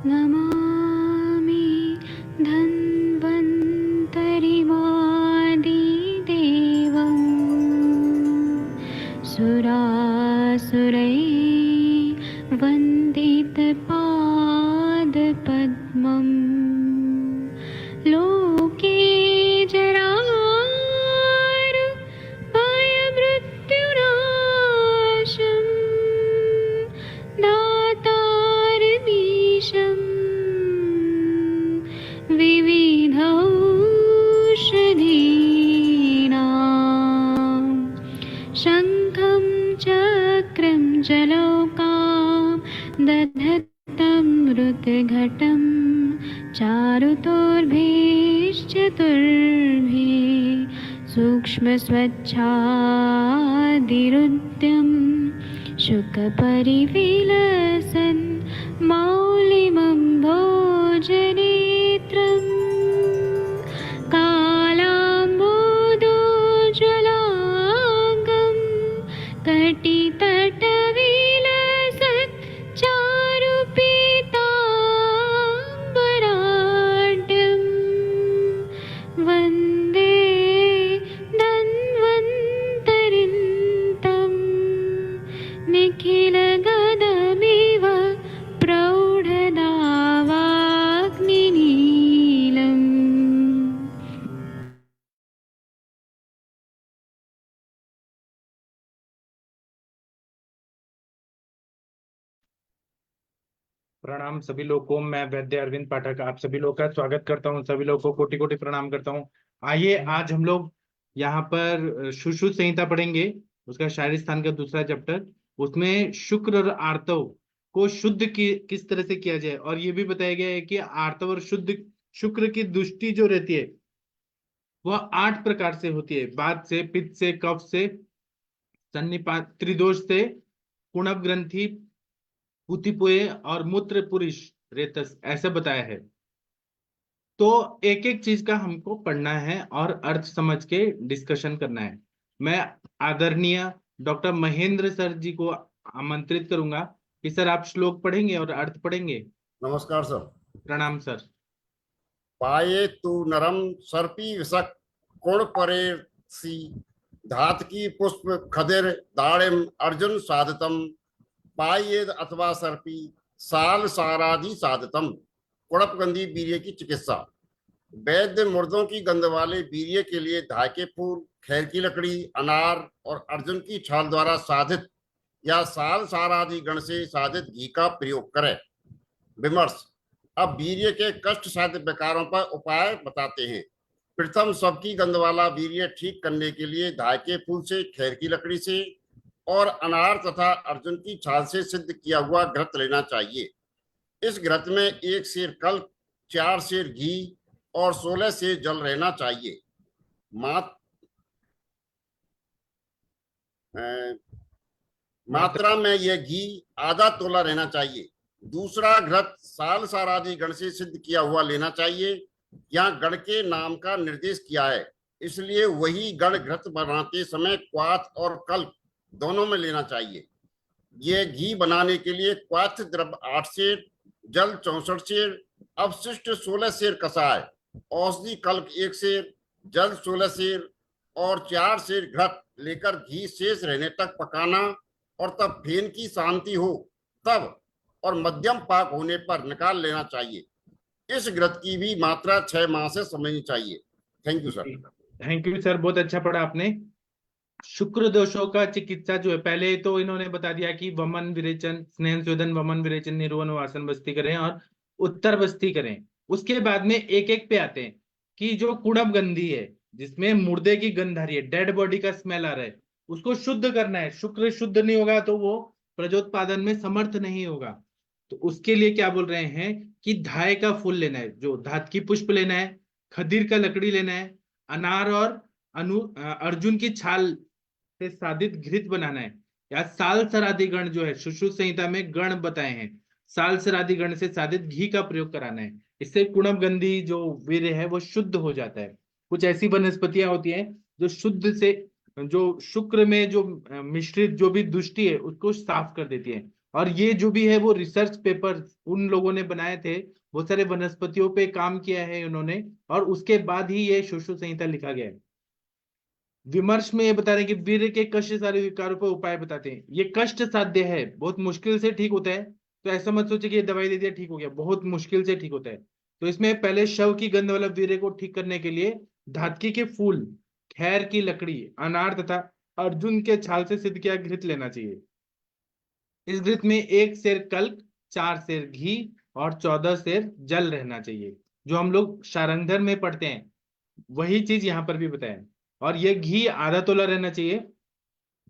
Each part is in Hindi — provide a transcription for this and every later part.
नमामि धन्वन्तरिमादिदेवं सुरासुरैर्वन्दितपादपद्मं लोके जरामृत्युनाशं दातारमीशं विविधौषधीनां शङ्खं चक्रं जलौकां दधतं मृतघटं चारुतोर्भिश्चतुर्भिः सूक्ष्मस्वच्छादिरुद्यं शुकपरिविलसन् मौलिमं भोजनेत्रम् कालाम्बोदोज्ज्वलाङ्गं कटितटविलसत् चारुपीताम्बराढ्यं वन्दे धन्वन्तरिन्तं निखिलगदमिव प्रौढदावाग्निनीलम्। प्रणाम सभी लोगों को। मैं वैद्य अरविंद पाठक आप सभी लोग का स्वागत करता हूं। सभी लोगों को कोटि कोटि प्रणाम करता हूं। आइए आज हम लोग यहाँ पर सुश्रुत संहिता पढ़ेंगे, उसका शारीर स्थान का दूसरा चैप्टर। उसमें शुक्र और आर्तव को शुद्ध किस तरह से किया जाए, और ये भी बताया गया है कि आर्तव और शुद्ध शुक्र की दृष्टि जो रहती है वह 8 प्रकार से होती है। वात से, पित्त से, कफ से, सन्निपात, त्रिदोष से, कुणव ग्रंथि, पुतिपुए और मूत्र पुरुष रेतस, ऐसा बताया है। तो एक एक चीज का हमको पढ़ना है और अर्थ समझ के डिस्कशन करना है। मैं आदरणीय डॉक्टर महेंद्र सर जी को आमंत्रित करूंगा कि सर आप श्लोक पढ़ेंगे और अर्थ पढ़ेंगे। नमस्कार सर। प्रणाम सर। पाये तु नरम सर्पी विषक कोण परेसी धातकी पुष्प खदिर दाड़िम अर्जुन साधतम पायेद अथवा सर्पी साल सारादि साधतम। कुड़पगंधी वीर्य की चिकित्सा। वैद्य मुर्दों की गंध वाले वीर्य के लिए धाय के फूल, खैर की लकड़ी, अनार और अर्जुन की छाल द्वारा साधित या साल सारादि गण से साधित घी का प्रयोग करें। विमर्श। अब वीर्य के कष्ट साध्य विकारों पर उपाय बताते हैं। प्रथम सबकी गंध वाला वीर्य ठीक करने के लिए धाय के फूल से, खैर की लकड़ी से और अनार तथा अर्जुन की छाल से सिद्ध किया हुआ घृत लेना चाहिए। इस घृत में 1 सेर कल्क, 4 सेर घी और 16 सेर जल रहना चाहिए। मात्रा में यह घी आधा तोला रहना चाहिए। दूसरा घृत साल सारादि गण से सिद्ध किया हुआ लेना चाहिए। यहाँ गण के नाम का निर्देश किया है, इसलिए वही गण घृत बनाते समय क्वाथ और कल्क दोनों में लेना चाहिए। यह घी बनाने के लिए क्वाथ द्रव्य 8 सेर, जल 64 सेर, अवशिष्ट 16 सेर कसाय, औषधि कल्क 1 सेर, जल 16 सेर और 4 सेर घृत लेकर घी शेष रहने तक पकाना और तब फेन की शांति हो तब और मध्यम पाक होने पर निकाल लेना चाहिए। इस घृत की भी मात्रा 6 माह से समझनी चाहिए। Thank you sir. Thank you sir, बहुत अच्छा पढ़ा आपने। शुक्र दोषों का चिकित्सा जो है, पहले तो इन्होंने बता दिया कि वमन विरेचन, स्नेह शोधन, वमन विरेचन, निर्वन वासन बस्ती करें और उत्तर बस्ती करें। उसके बाद में एक एक पे आते हैं कि जो कुड़ब गंधी है, जिसमें मुर्दे की गंध आ रही है, डेड बॉडी का स्मेल आ रहा है, उसको शुद्ध करना है। शुक्र शुद्ध नहीं होगा तो वो प्रजोत्पादन में समर्थ नहीं होगा। तो उसके लिए क्या बोल रहे हैं कि धाय का फूल लेना है, जो धात की पुष्प लेना है, खदीर का लकड़ी लेना है, अनार और अर्जुन की छाल से साधित घृत बनाना है, या साल सरादि गण जो है सुश्रुत संहिता में गण बताए हैं, साल सरादि गण से साधित घी का प्रयोग कराना है। इससे कुणबगंधी जो वीर्य है वो शुद्ध हो जाता है। कुछ ऐसी वनस्पतियां होती हैं जो शुद्ध से, जो शुक्र में जो मिश्रित जो भी दुष्टि है उसको साफ कर देती है, और ये जो भी है वो रिसर्च पेपर उन लोगों ने बनाए थे, बहुत सारे वनस्पतियों पे काम किया है उन्होंने, और उसके बाद ही ये सुश्रुत संहिता लिखा गया है। विमर्श में ये बता रहे हैं कि वीर्य के कष्ट सारे विकारों पर उपाय बताते हैं। ये कष्ट साध्य है, बहुत मुश्किल से ठीक होता है, तो ऐसा मत सोचे कि ये दवाई दे दिया ठीक हो गया, बहुत मुश्किल से ठीक होता है। तो इसमें पहले शव की गंध वाला वीर्य को ठीक करने के लिए धातकी के फूल, खैर की लकड़ी, अनार तथा अर्जुन के छाल से सिद्ध किया घृत लेना चाहिए। इस घृत में 1 सेर कल्क, 4 सेर घी और 14 सेर जल रहना चाहिए। जो हम लोग शारंगधर में पढ़ते हैं वही चीज यहाँ पर भी बताया। और यह घी आधा तोला रहना चाहिए।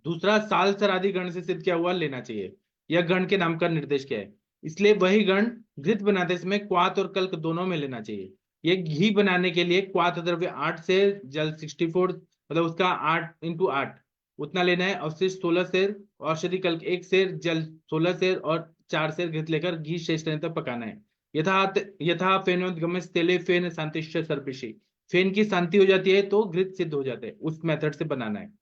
दूसरा, साल सरादी गण से सिद्ध किया हुआ लेना चाहिए। यह गण के नाम का निर्देश किया है, इसलिए वही गण घृत बनाते समय क्वाथ और कल्क दोनों में लेना चाहिए। यह घी बनाने के लिए क्वाथ द्रव्य 8 सेर, जल 64, मतलब उसका 8 × 8 उतना लेना है, अवशिष्ट 16 सेर, औषधि कल्क 1 सेर, जल 16 सेर और 4 सेर घृत लेकर घी शेष रहने तक पकाना है। यथा फेनोद्गमे तेले फेन शांतिश्च सर्पिषि, फेन की शांति हो जाती है तो घृत सिद्ध हो जाता है, उस मेथड से बनाना है।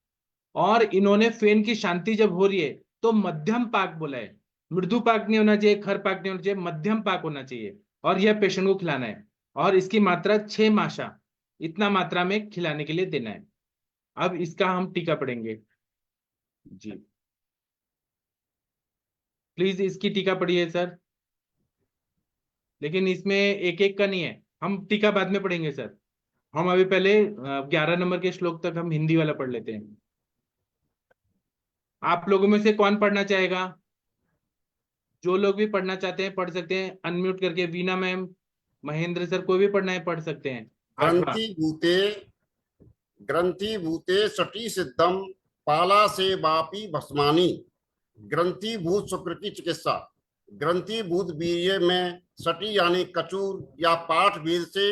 और इन्होंने फेन की शांति जब हो रही है तो मध्यम पाक बोला है, मृदु पाक नहीं होना चाहिए, खर पाक नहीं होना चाहिए, मध्यम पाक होना चाहिए, और यह पेशेंट को खिलाना है। और इसकी मात्रा 6 माशा इतना मात्रा में खिलाने के लिए देना है। अब इसका हम टीका पढ़ेंगे जी, प्लीज इसकी टीका पढ़िए सर, लेकिन इसमें एक एक का नहीं है, हम टीका बाद में पढ़ेंगे सर। हम अभी पहले 11 नंबर के श्लोक तक हम हिंदी वाला पढ़ लेते हैं। आप लोगों में से कौन पढ़ना चाहेगा? जो लोग भी पढ़ना चाहते हैं पढ़ सकते हैं, अनम्यूट करके। वीना मैम, महेंद्र सर, कोई भी पढ़ना है पढ़ सकते हैं। ग्रंथि भूते सटी सिद्धम पाला से बापी भस्मानी। ग्रंथि भूत शुक्र की चिकित्सा। ग्रंथि भूत वीर्य में सटी यानी कचूर या पाठ भेद से,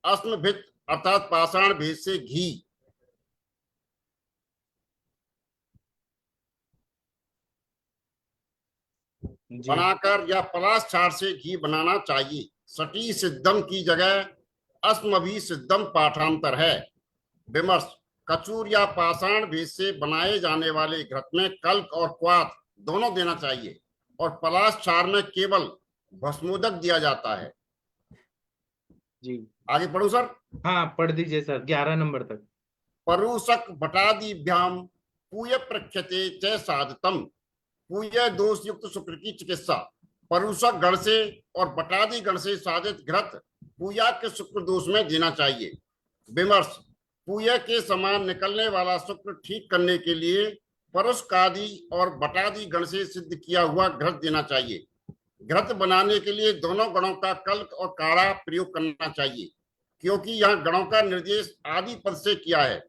अस्म भित अर्थात पाषाण भेद से घी। बनाकर या पलाश छाड़ से घी बनाना चाहिए। सटी सिद्धम की जगह अस्मभि सिद्धम पाठांतर है। विमर्श, कचूर या पाषाण भेद से बनाए जाने वाले घृत में कल्क और क्वाथ दोनों देना चाहिए, और पलाश छाड़ में केवल भस्मोदक दिया जाता है जी। आगे पढ़ू सर? हाँ पढ़ दीजिए सर, 11 नंबर तक। परुषक भटादिभ्याम पूय प्रख्यते च साधतम। पूय दोष युक्त शुक्र की चिकित्सा। परुषक गण से और बटादी गण से साधित घृत पूया के शुक्र दोष में देना चाहिए। विमर्श, पूय के समान निकलने वाला शुक्र ठीक करने के लिए परुषकादि और बटादी गण से सिद्ध किया हुआ घृत देना चाहिए। घृत बनाने के लिए दोनों गणों का कल्क और काढ़ा प्रयोग करना चाहिए, क्योंकि यहाँ गणों का निर्देश आदि पद से किया है।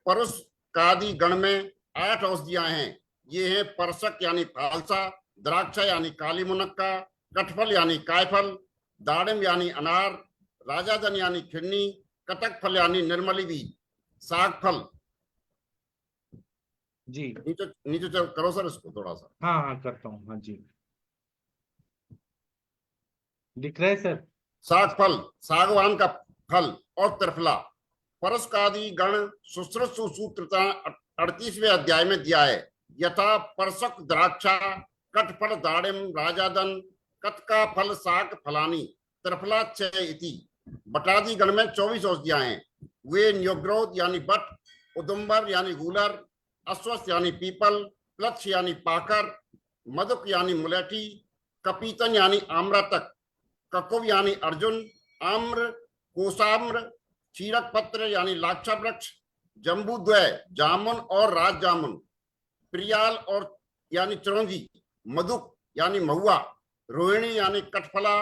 परुषकादि गण में 8 औषधियां हैं। ये है परसक यानी फालसा, द्राक्षा यानी काली मुनक्का, कटफल यानी कायफल, दाड़िम यानी अनार, राजाधन यानी खिन्नी, कटक फल यानी निर्मली बीज, साग फल। जी नीचे नीचे चल करो सर इसको थोड़ा सा। हाँ हाँ करता हूँ, हाँ जी दिख रहा है सर। साग फल, सागवान का फल और त्रिफला। परसकादि गण सुश्रुत सूत्रता 38वें अध्याय में दिया है। यथा परसक द्राक्षा, कटफल दाड़िम, राजादन, कटका फल साग फलानी, त्रिफला इति। बटादी गण में 24 औषधियां हैं। वे न्योग्रोध यानी बट, उदुम्बर यानी गूलर, अश्वत्थ यानी पीपल, प्लक्ष यानी पाकर, मधुक यानी मुलेठी, कपीतन यानी आम्रतक, ककुव यानी अर्जुन, आम्र, कोसाम्र, चीरक पत्र यानी लाक्षा वृक्ष, जम्बूद्वय जामुन और राज जामुन, प्रियाल और यानी चिरौंजी, मधुक यानी महुआ, रोहिणी यानी कटफला,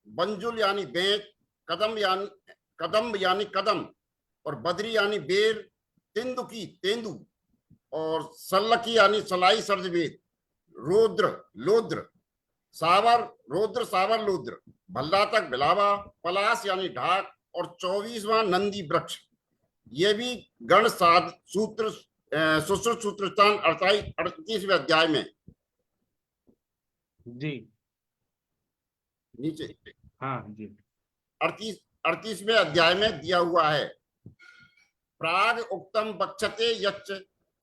बंजुल यानी बेंत, कदम्ब यानी कदम, और बद्री यानी बेर, तिंदुकी तेंदु, और सल्लकी यानी सलाई सर्जवेद, रोद्र लोद्र, सावर रौद्र सावर लूद्र, भल्लातक बिलावा, पलास यानी ढाक, और 24वां नंदी वृक्ष। ये भी गण साध सूत्र सुश्रुत सूत्रस्थान 38वें अध्याय में जी नीचे हाँ जी 38वें अध्याय में दिया हुआ है। प्राग उक्तम बक्षते यच्च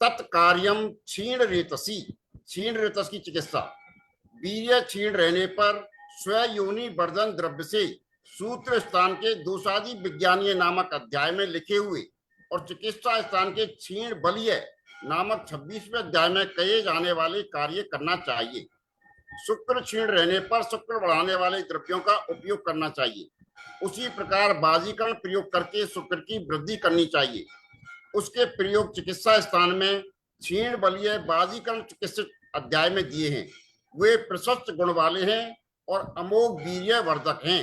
तत्कार्यम क्षीण रेतसी। क्षीण रेतस की चिकित्सा। वीर्य क्षीण रहने पर स्वयोनि वर्धन द्रव्य से सूत्र स्थान के दोषादि विज्ञानीय नामक अध्याय में लिखे हुए और चिकित्सा स्थान के क्षीण बलीय नामक 26वें अध्याय में कहे जाने वाले कार्य करना चाहिए। शुक्र क्षीण रहने पर शुक्र बढ़ाने वाले द्रव्यों का उपयोग करना चाहिए। उसी प्रकार बाजीकरण प्रयोग करके शुक्र की वृद्धि करनी चाहिए। उसके प्रयोग चिकित्सा स्थान में क्षीण बलीय बाजीकरण चिकित्सित अध्याय में दिए हैं। वे प्रशस्त गुण वाले हैं और अमोघ वीर्य वर्धक हैं।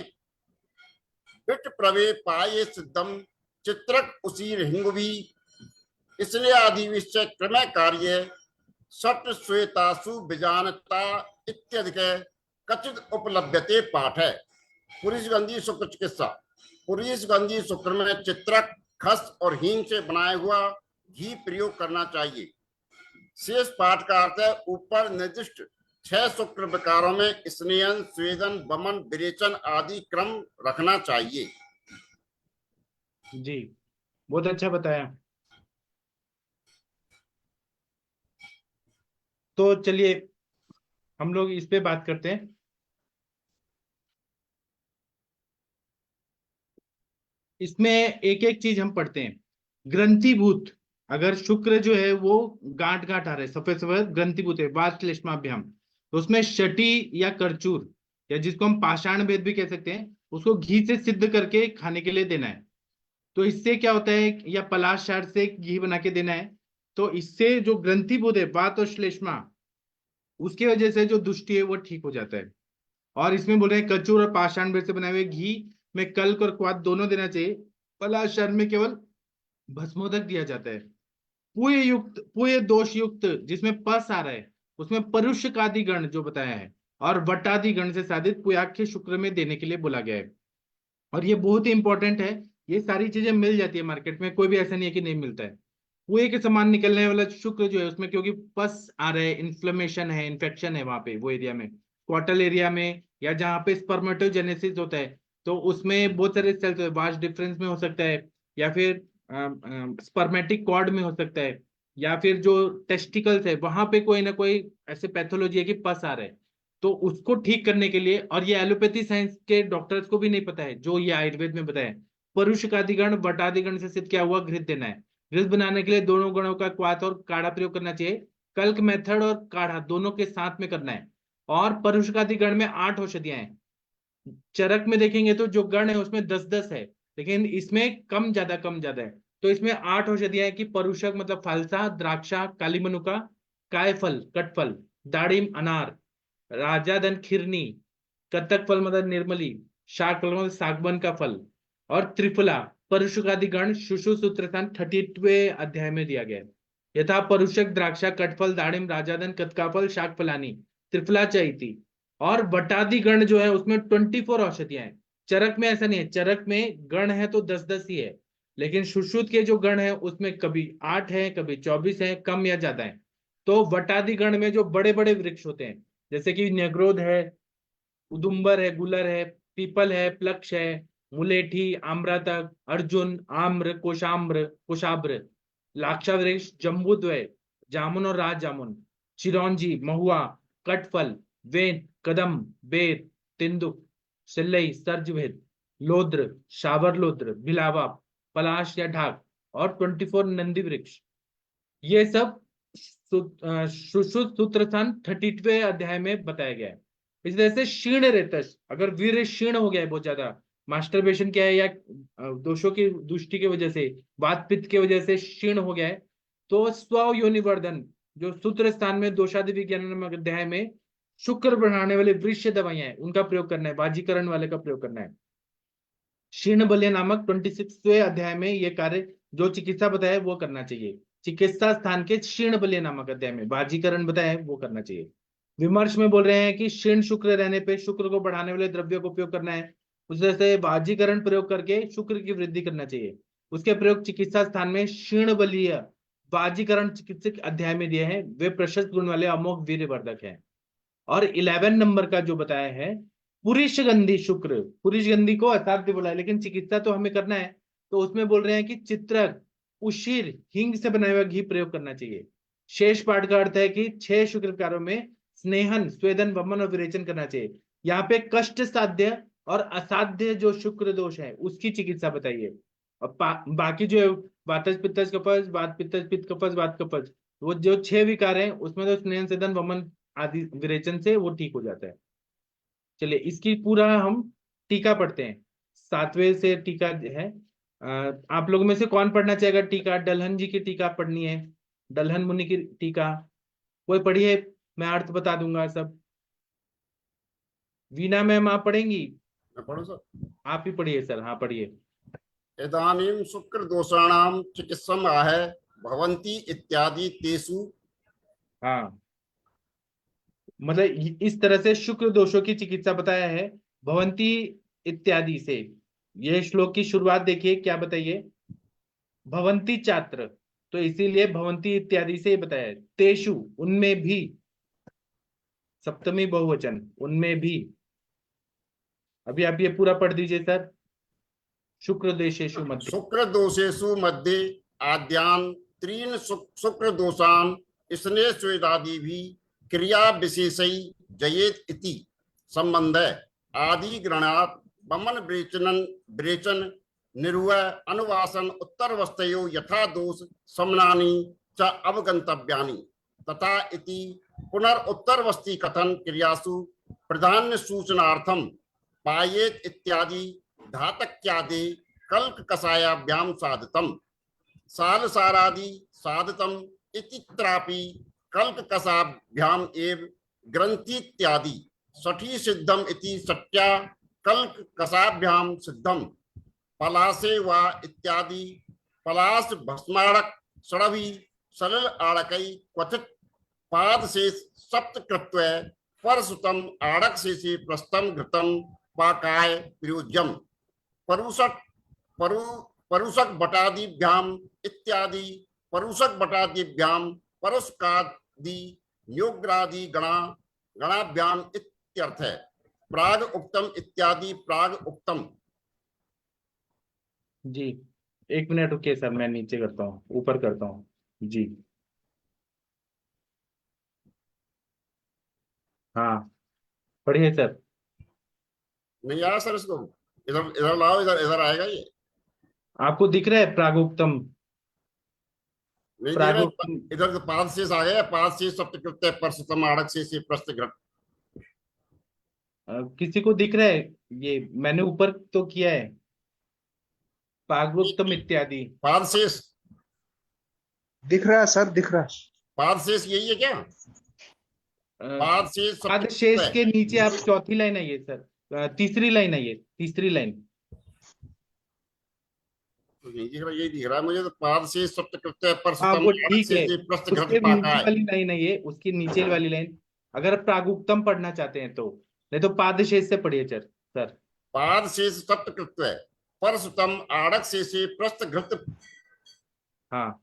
विट प्रवे पाये सिद्धम चित्रक उसी हिंगवी इसलिए आदि विषय क्रम कार्य सट श्वेतासु बीजानता इत्यादि कचित उपलब्धते पाठ है। पुरीशगंधी शुक्र चिकित्सा। पुरीशगंधी शुक्र में चित्रक, खस और हींग से बनाया हुआ घी प्रयोग करना चाहिए। शेष पाठ का अर्थ है ऊपर निर्दिष्ट 6 शुक्र विकारों में स्नेहन, स्वेदन, वमन, विरेचन आदि क्रम रखना चाहिए। जी, बहुत अच्छा बताया। तो चलिए हम लोग इस पे बात करते हैं। इसमें एक एक चीज हम पढ़ते हैं। ग्रंथिभूत, अगर शुक्र जो है वो गांठ गांठ आ रहा है, सफेद सफेद ग्रंथिभूत है, वातश्लेष्माभ्याम, तो उसमें शटी या करचूर या जिसको हम पाषाण भेद भी कह सकते हैं, उसको घी से सिद्ध करके खाने के लिए देना है। तो इससे क्या होता है, या पलाश क्षार से घी बना के देना है। तो इससे जो ग्रंथिभूत है वात और श्लेष्मा, उसकी वजह से जो दुष्टि है वो ठीक हो जाता है। और इसमें बोल रहे हैं कचूर और पाषाण भेद से बनाए हुए घी में कल्क और क्वाथ दोनों देना चाहिए। पलाश क्षार में केवल भस्मोदक दिया जाता है। पुय युक्त, पुय दोष युक्त जिसमें पस आ रहा है, उसमें परुषकादि गण जो बताया है और वटादि गण से साधित पुयाख्य शुक्र में देने के लिए बोला गया है। और ये बहुत ही इंपॉर्टेंट है। ये सारी चीजें मिल जाती है मार्केट में, कोई भी ऐसा नहीं है कि नहीं मिलता है। कुएं के समान निकलने वाला शुक्र जो है उसमें क्योंकि पस आ रहा है, इन्फ्लेमेशन है, इन्फेक्शन है वहां पे वो एरिया में, क्वार्टल एरिया में, या जहाँ पे स्पर्मेटोजेनेसिस होता है तो उसमें बहुत सारे सेल्स वास्ट डिफरेंस में हो सकता है, या फिर स्पर्मेटिक कॉर्ड में हो सकता है, या फिर जो टेस्टिकल्स है वहां पे कोई ना कोई ऐसे पैथोलॉजी है कि पस आ रहा है। तो उसको ठीक करने के लिए, और ये एलोपैथी साइंस के डॉक्टर्स को भी नहीं पता है जो ये आयुर्वेद में बताया, परुषकादिगण वटादिगण से सिद्ध क्या हुआ घृत देना है। घृत बनाने के लिए दोनों गणों का क्वाथ और काढ़ा प्रयोग करना चाहिए। कल्क मेथड और काढ़ा दोनों के साथ में करना है। और परुषकादिगण में 8 औषधियां हैं। चरक में देखेंगे तो जो गण है उसमें 10-10 है, लेकिन इसमें कम ज्यादा है। तो इसमें 8 औषधियां हैं कि परुषक मतलब फालसा, द्राक्षा, काली मनुका, कायफल कटफल, दाड़िम अनार, राजाधन खिरनी, कत्तक फल मतलब निर्मली, शाक फल मतलब सागवन का फल, और त्रिफला परुषकादि गण सुश्रुतसूत्रस्थान 38वें अध्याय में दिया गया है। यथा परुषक, द्राक्षा, कटफल, दाड़िम, राजाधन, कतकाफल, शाक फलानी, त्रिफला चैती। और वटादि गण जो है उसमें 24 औषधियां हैं। चरक में ऐसा नहीं है, चरक में गण है तो 10-10 ही है, लेकिन सुश्रुत के जो गण है उसमें कभी 8 है, कभी 24 है, कम या ज्यादा है। तो वटादि गण में जो बड़े बड़े वृक्ष होते हैं, जैसे कि न्यग्रोध है, उदुम्बर है, गुलर है, पीपल है, प्लक्ष है, मुलेठी, आम्रतक, अर्जुन, आम्र, कोशाब्र, लाक्षा वृक्ष, जम्बूद्वय, जामुन और राज जामुन, चिरौंजी, महुआ, कटफल, वेन, कदम, बेर, तिंदुक, सिल्लई, सर्जभेद, लोद्र, शावर लोद्र, बिलावा, पलाश या ढाक, और 24 नंदी वृक्ष। ये सब सुश्रुत सूत्रस्थान 38वें अध्याय में बताया गया है। इस तरह से क्षीण रेतस, अगर वीर्य क्षीण हो गया है बहुत ज्यादा, मास्टरबेशन क्या है या दोषों की दुष्टि की वजह से, वात पित्त की वजह से क्षीण हो गया है, तो स्व योनिवर्धन जो सूत्र स्थान में दोषादि विज्ञान नामक अध्याय में शुक्र बढ़ाने वाले वृक्ष दवाइयां हैं उनका प्रयोग करना है, बाजीकरण वाले का प्रयोग करना है। क्षीण बल्य नामक 26वें अध्याय में ये कार्य जो चिकित्सा बताया वो करना चाहिए। चिकित्सा स्थान के क्षीण बल्य नामक अध्याय में बाजीकरण बताया है वो करना चाहिए। विमर्श में बोल रहे हैं कि क्षीण शुक्र रहने पे शुक्र को बढ़ाने वाले द्रव्यों का उपयोग करना है। उस तरह से बाजीकरण प्रयोग करके शुक्र की वृद्धि करना चाहिए। उसके प्रयोग चिकित्सा स्थान में क्षीण बलीय बाजीकरण चिकित्सक अध्याय में दिए हैं, वे प्रशस्त गुण वाले अमोघ वीर्यवर्धक हैं। और 11 नंबर का जो बताया है पुरीशगंधी शुक्र, पुरीशगंधी को असाध्य बोला है, लेकिन चिकित्सा तो हमें करना है, तो उसमें बोल रहे हैं कि चित्रक, उशीर, हिंग से बनाया हुआ घी प्रयोग करना चाहिए। शेष पाठ का अर्थ है कि 6 शुक्र कार्यों में स्नेहन स्वेदन वमन और विरेचन करना चाहिए। यहाँ पे कष्ट साध्य और असाध्य जो शुक्र दोष है उसकी चिकित्सा बताइए। और बाकी जो है वातज पित्तज कफज, वात पित्तज पित्त कफज, वात कफज, वो जो 6 विकार हैं उसमें तो स्नेहन स्वेदन वमन आदि विरेचन से वो ठीक हो जाता है। चलिए इसकी पूरा हम टीका पढ़ते हैं। 7वें से टीका है। आप लोगों में से कौन पढ़ना चाहेगा टीका? डलहन जी की टीका पढ़नी है, डलहन मुनि की टीका कोई पढ़िए, मैं अर्थ बता दूंगा सब। वीना मैम आप पढ़ेंगी? मैं पढ़ूं सर? आप ही पढ़िए सर। हाँ पढ़िए। इदानीं शुक्र दोषाणाम चिकित्सम आह भवन्ति इत्यादि तेषु। हाँ मतलब इस तरह से शुक्र दोषों की चिकित्सा बताया है भवंती इत्यादि से। ये श्लोक की शुरुआत देखिए क्या बताइए, भवंती छात्र, तो इसीलिए भवंती इत्यादि से बताया है। तेषु उनमें भी, सप्तमी बहुवचन, उनमें भी। अभी आप ये पूरा पढ़ दीजिए सर। शुक्र देशेषु मध्य। शुक्र दोषेषु मध्ये आद्यान त्रीन शुक्र दोषान स्नेह स्वेदादि भी क्रिया विशेषई जयेत इति संबंध आदि ग्रहणात् वमन विरेचन निर्वय अनुवासन उत्तरवस्थयो यथा दोष समनानि च अवगंतव्यानि तथा इति पुनरुत्तरवस्थी कथन क्रियासु प्राधान्य सूचनार्थम पायेत इत्यादि धातक्यादि कल्क कषायाभ्याम साधितम साल सारादि साधितम इतित्रापि कल्क कषाभ्याम एव ग्रंथित्यादि सठी सिद्धम इति सत्या कल्क कषाभ्याम सिद्धम पलासे वा इत्यादि पलास भस्माड़क सड़वी सरल आड़कई क्वचित पाद से सप्तकृत्व परसुतम आड़क से प्रस्तम घृतम पाकाय प्रयोज्यम परुषक परुषक बटादिभ्याम इत्यादि परुषक बटादिभ्याम परुषकादि योग्रादि गणाभ्याम इत्यर्थ है। प्राग उक्तम इत्यादि प्राग उक्तम। जी 1 मिनट रुकिए सर, मैं नीचे करता हूँ, ऊपर करता हूँ जी। हाँ पढ़िए सर। नहीं आया सर इसको? इधर इधर लाओ, इधर इधर आएगा ये। आपको दिख रहा है प्रागुक्तम? नहीं दिख रहा है? प्रागुक्तम इधर तो पाद शेष आ गया, पाद शेष सप्तकृत्य परसुतम आड़क से प्रस्त घृत। किसी को दिख रहा है? ये मैंने ऊपर तो किया है, प्रागुक्तम इत्यादि। पाद शेष दिख रहा है सर, दिख रहा है। पाद शेष यही है क्या? पाद शेष पाद शेष के नीचे आप चौथी लाइन आइए सर, तीसरी लाइन आइए, तीसरी लाइन। नहीं दिख रहा, यही दिख रहा है मुझे तो। पाद शेष सप्तकृत्य हाँ परसुतम वो आड़क ठीक है, से प्रस्त उसके घृत नीचे पाकाय। वाली लाइन आइए, उसकी नीचे वाली लाइन। अगर प्रागुक्तम पढ़ना चाहते हैं तो, नहीं तो पाद शेष से पढ़िए सर। पाद शेष सप्तकृत्य परसुतम आड़क से प्रस्त घृत। हाँ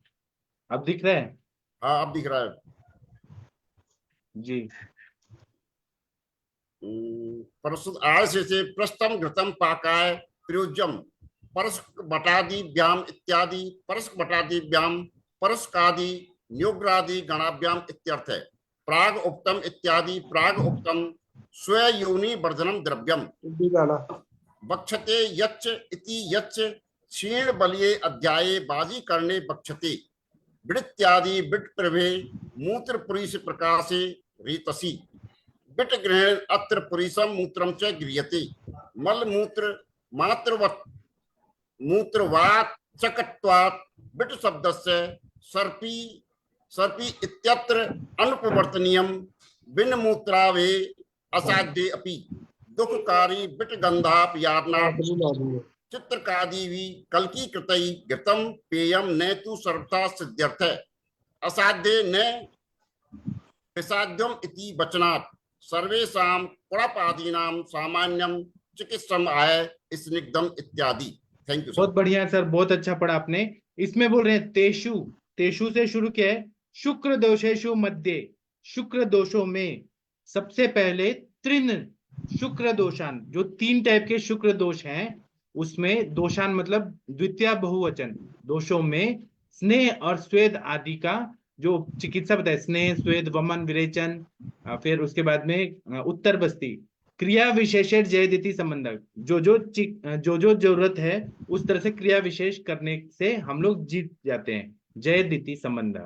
अब दिख रहा है हाँ अब दिख रहा है जी। परसुत आड़ से प्रस्तम घृतम पाकाय प्रयोज्यम परस्क बटादिभ्याम इत्यादि परस्क बटादिभ्याम परस्कादि न्योग्रादि गणाभ्याम इत्यर्थ है। प्राग उक्तम इत्यादि प्राग उक्तम स्वयोनि वर्धनम द्रव्यम बक्षते यच्च इति यच्च क्षीण बलिये अध्याये बाजी करने बक्षते वृत्त्यादि विट प्रभे मूत्र पुरीश प्रकाशे रीतसी विट ग्रहण अत्र पुरीशम मूत्रम च गृह्यते मल मूत्र मात्रवत् मूत्रवाचकत्वात् विट शब्दस्य सर्पी सर्पी इत्यत्र अनुपवर्तनीयम बिन मूत्रावे असाध्य अपि दुखकारी विट गंधाप यातना चित्रकादि भी कल्की कृतई घृतम पेयम न तु सर्वथा सिद्ध्यर्थ असाध्य न विसाध्यम इति वचनात् सर्वेषां कुणपादीनां सामान्यम चिकित्सम आय स्निग्धम इत्यादि। Thank you. बहुत बढ़िया सर, बहुत अच्छा पढ़ा आपने। इसमें बोल रहे हैं तेषु, तेषु से शुरू किया है। शुक्र दोषेषु मध्य, शुक्र दोषों में सबसे पहले त्रिन शुक्र दोषान, जो 3 टाइप के शुक्र दोष हैं उसमें दोषान मतलब द्वितीय बहुवचन, दोषों में स्नेह और स्वेद आदि का जो चिकित्सा बताए, स्नेह, स्वेद, वमन, विरेचन, फिर उसके बाद में उत्तर बस्ती, क्रिया विशेषण जयदिति संबंध, जो जरूरत है उस तरह से क्रिया विशेष करने से हम लोग जीत जाते हैं, जयदिति संबंध।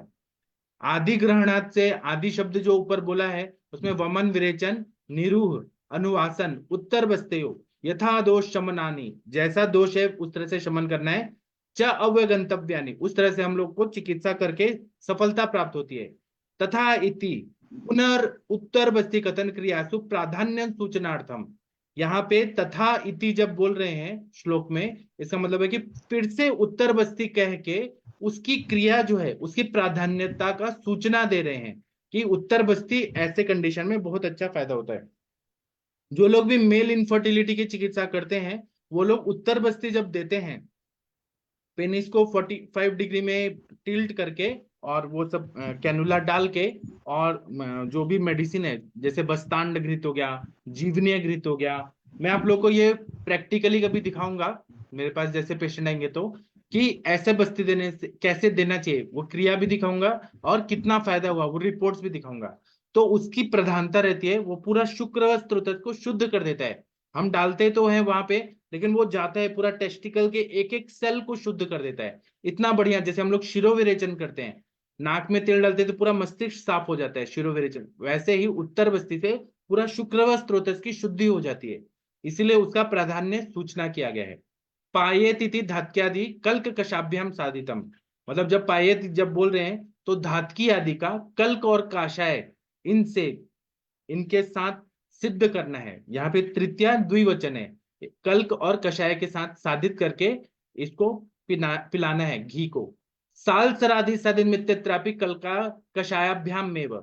आदि ग्रहणात से, आदि शब्द जो ऊपर बोला है उसमें वमन, विरेचन, निरूह, अनुवासन, उत्तर बस्तेयो, यथा दोष शमनानी, जैसा दोष है उस तरह से शमन करना है, च अव्यगंतव्यानि, उस तरह से हम लोग को चिकित्सा करके सफलता प्राप्त होती है, तथा इति पुनर् उत्तर बस्ती कथन क्रियासु प्राधान्य सूचनार्थम। यहाँ पे तथा इति जब बोल रहे हैं श्लोक में, इसका मतलब है कि फिर से उत्तर बस्ती कह के उसकी क्रिया जो है उसकी प्राधान्यता का सूचना दे रहे हैं कि उत्तर बस्ती ऐसे कंडीशन में बहुत अच्छा फायदा होता है। जो लोग भी मेल इनफर्टिलिटी की चिकित्सा करते हैं वो लोग उत्तर बस्ती जब देते हैं, पेनिस को 45 डिग्री में टिल्ट करके और वो सब कैनुला डाल के, और जो भी मेडिसिन है जैसे बस्तांड घृत हो गया, जीवनीय घृत हो गया, मैं आप लोग को ये प्रैक्टिकली कभी दिखाऊंगा मेरे पास जैसे पेशेंट आएंगे तो, कि ऐसे बस्ती देने से कैसे देना चाहिए, वो क्रिया भी दिखाऊंगा और कितना फायदा हुआ वो रिपोर्ट्स भी दिखाऊंगा। तो उसकी प्रधानता रहती है, वो पूरा शुक्र स्त्रोत को शुद्ध कर देता है। हम डालते तो हैं वहां पे, लेकिन वो जाता है पूरा टेस्टिकल के एक एक सेल को शुद्ध कर देता है, इतना बढ़िया। जैसे हम लोग शिरोविरेचन करते हैं, नाक में तेल डालते हैं तो पूरा मस्तिष्क साफ हो जाता है शिरोविरेचन, वैसे ही उत्तर बस्ती से पूरा शुक्र स्त्रोत की शुद्धि हो जाती है, इसीलिए उसका प्राधान्य सूचना किया गया है। पायेत इति धात्क्यादि कल्क कषाभ्याम साधितम, मतलब जब पायेत जब बोल रहे हैं तो धातकी आदि का कल्क और काषाय इनसे, इनके साथ सिद्ध करना है। यहाँ पे तृतीया द्विवचन है, कल्क और कषाय के साथ साधित करके इसको पिलाना है घी को। सालसरादि साधित मित्यत्रापि कल्का कषायाभ्याम मेव,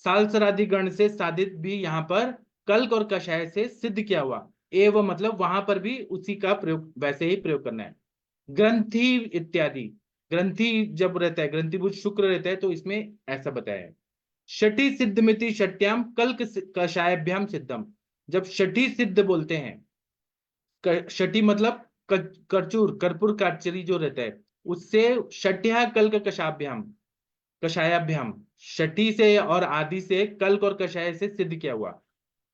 सालसरादि गण से साधित भी यहाँ पर कल्क और कषाय से सिद्ध किया हुआ, एवं मतलब वहां पर भी उसी का प्रयोग वैसे ही प्रयोग करना है। ग्रंथि इत्यादि, ग्रंथि जब रहता है, ग्रंथिभूत शुक्र रहता है तो इसमें ऐसा बताया है। षठी सिद्धमिति षट्याम कल्क कषायभ्याम सिद्धम, जब षठी सिद्ध बोलते हैं, षठी मतलब कर्पूर, कर्पूर काचरी जो रहता है उससे षट्या कल्क कषायाभ्याम, षठी से और आदि से कल्क और कषाय से सिद्ध किया हुआ।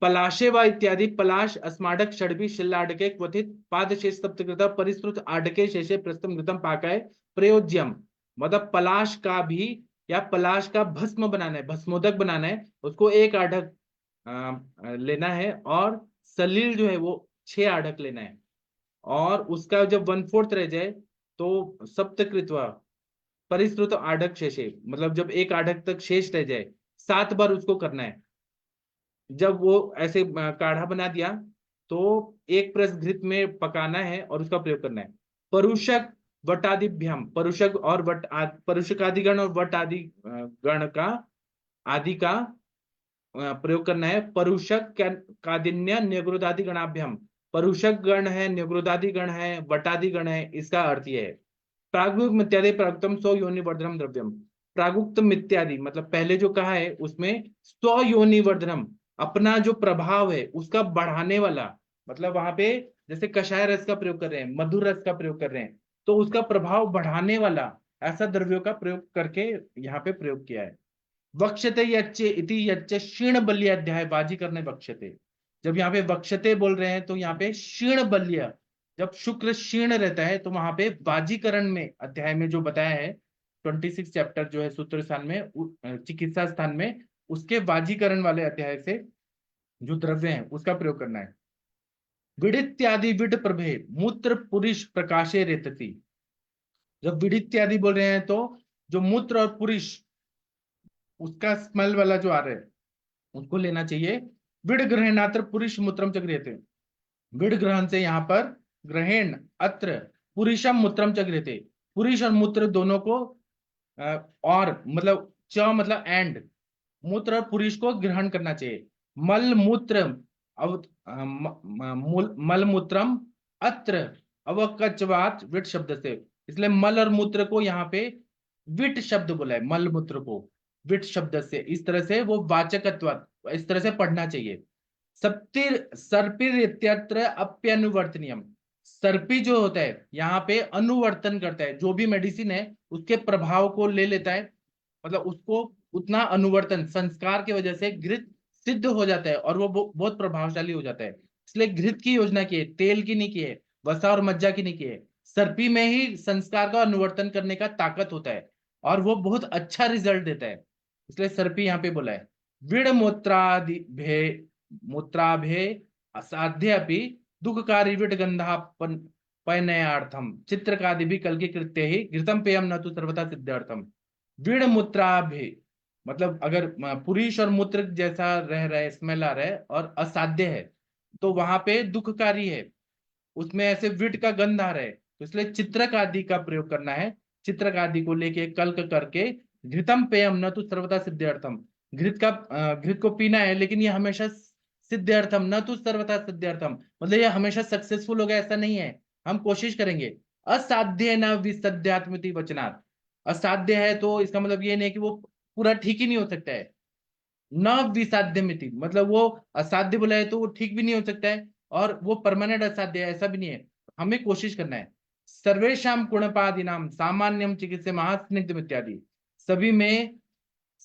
पलाशे व इत्यादि, पलाश, अस्माडक, षडभी, शिल्लाडके, क्वथित, पादशेष सप्तकृत, परिश्रुत, आडके, शेषे, प्रस्थम, घृतम, पाकाय, प्रयोज्यम, मतलब पलाश का भी या पलाश का भस्म बनाना है, भस्मोदक बनाना है, उसको 1 आढ़क लेना है, और सलील जो है वो 6 आढ़क लेना है, और उसका जब 1/4 रह जाए तो सप्तकृत्वा परिश्रुत आढ़क शेषे, मतलब जब 1 आढ़क तक शेष रह जाए 7 बार उसको करना है। जब वो ऐसे काढ़ा बना दिया तो 1 प्रेस घृत में पकाना है और उसका प्रयोग करना है। परुषक वटादिभ्याम, परुषक और परुषकादिगण और वट आदि गण का आदि का प्रयोग करना है। परुषक कादिन्य न्यग्रोदादि गणाभ्याम, परुषक गण है, न्यग्रोदादि गण है, वटादि गण है, इसका अर्थ यह है। प्रागुक्त इत्यादि प्रागुक्तम स्व योनि वर्धनम द्रव्यम, प्रागुक्तम इत्यादि मतलब पहले जो कहा है उसमें स्व योनि वर्धनम, अपना जो प्रभाव है उसका बढ़ाने वाला, मतलब वहां पे जैसे कषाय रस का प्रयोग कर रहे हैं, मधुर रस का प्रयोग कर रहे हैं, तो उसका प्रभाव बढ़ाने वाला ऐसा द्रव्यों का प्रयोग करके यहाँ पे प्रयोग किया है। वक्षते यच्चे इति यच्चे क्षीण बल्य अध्याय बाजी करने वक्षते, जब यहाँ पे वक्षते बोल रहे हैं तो यहाँ पे क्षीण बल्य, जब शुक्र क्षीण रहता है तो वहां पे बाजीकरण में अध्याय में जो बताया है 26 चैप्टर जो है सूत्र स्थान में, चिकित्सा स्थान में, उसके बाजीकरण वाले अध्याय से जो द्रव्य है उसका प्रयोग करना है। विडित्यादि विड प्रभे मूत्र पुरुष प्रकाशे रेतती, जब विडित्यादि बोल रहे हैं तो जो मूत्र और पुरुष उसका स्मेल वाला जो आ रहा है उसको लेना चाहिए। विड ग्रहणात्र पुरुष मूत्रम च गृह्यते, विड ग्रहण से यहाँ पर ग्रहण अत्र पुरुषम मूत्रम च गृह्यते, पुरुष और मूत्र दोनों को और मतलब च मतलब एंड, मूत्र और पुरुष को ग्रहण करना चाहिए। मल मूत्र मल मूत्रम अत्र अवकचवात विट शब्द से, इसलिए मल और मूत्र को यहाँ पे विट शब्द बोला है, मल मूत्र को विट शब्द से, इस तरह से वो वाचकत्व इस तरह से पढ़ना चाहिए। सप्तिर सर्पिर इत्यत्र अप्यनुवर्तनीयम, सर्पी जो होता है यहाँ पे अनुवर्तन करता है, जो भी मेडिसिन है उसके प्रभाव को ले लेता है, मतलब उसको उतना अनुवर्तन संस्कार की वजह से घृत सिद्ध हो जाता है और वो बहुत प्रभावशाली हो जाता है। इसलिए घृत की योजना की है, तेल की नहीं की है, वसा और मज्जा की नहीं की है। सर्पी में ही संस्कार का अनुवर्तन करने का ताकत होता है और वो बहुत अच्छा रिजल्ट देता है। इसलिए सर्पी यहाँ पे बोला है। विड़ मूत्रादि भे मूत्राभे असाध्य अपि दुखकारी विट गंधापन पयनयार्थम चित्रकादि भी कल के कृत्य ही घृतम पेयम न तो सर्वथा सिद्धार्थम। विड़ मूत्राभे मतलब अगर पुरुष और मूत्र जैसा रह रहा है, स्मेल आ रहा है और असाध्य है, तो वहां पे दुखकारी है, उसमें ऐसे विट का गंध आ रहा है, तो इसलिए चित्रक आदि का प्रयोग करना है। चित्रक आदि को लेके कल्क करके घृतम पेयम न तो सर्वदा सिद्धार्थम, घृत को पीना है, लेकिन ये हमेशा सिद्धार्थम न तो सर्वथा सिद्धार्थम, मतलब ये हमेशा सक्सेसफुल होगा ऐसा नहीं है, हम कोशिश करेंगे। असाध्य न विसद्यात्मति वचनात्, असाध्य है तो इसका मतलब ये नहीं कि वो पूरा ठीक ही नहीं हो सकता है। न विसाध्य मिति मतलब वो असाध्य बोला है तो वो ठीक भी नहीं हो सकता है और वो परमानेंट असाध्य है ऐसा भी नहीं है, हमें कोशिश करना है। सर्वेशम कुणपादिनाम सामान्यम चिकित्सा महास्निग्ध इत्यादि, सभी में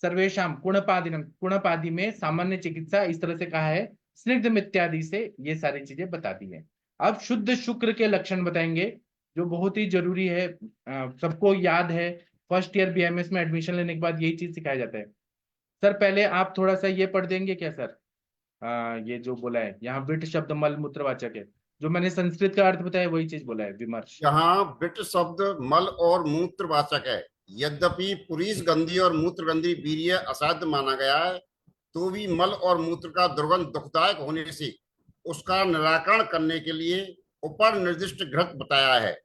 सर्वेशम कुणपादिनम, कुणपादि में सामान्य चिकित्सा इस तरह से कहा है, स्निग्ध इत्यादि से ये सारी चीजें बता दी है। अब शुद्ध शुक्र के लक्षण बताएंगे जो बहुत ही जरूरी है, सबको याद है, फर्स्ट ईयर बीएमएस में एडमिशन लेने के बाद यही चीज सिखाया जाता है। सर पहले आप थोड़ा सा ये पढ़ देंगे क्या सर? ये जो बोला है यहाँ विट शब्द मल मूत्रवाचक है, जो मैंने संस्कृत का अर्थ बताया वही चीज बोला है विमर्श। यहाँ विट शब्द मल और मूत्रवाचक है। यद्यपि पुरीष गंधी और मूत्र गंधी वीर्य असाध्य माना गया है, तो भी मल और मूत्र का दुर्गंध दुखदायक होने से उसका निराकरण करने के लिए ऊपर निर्दिष्ट घृत बताया है,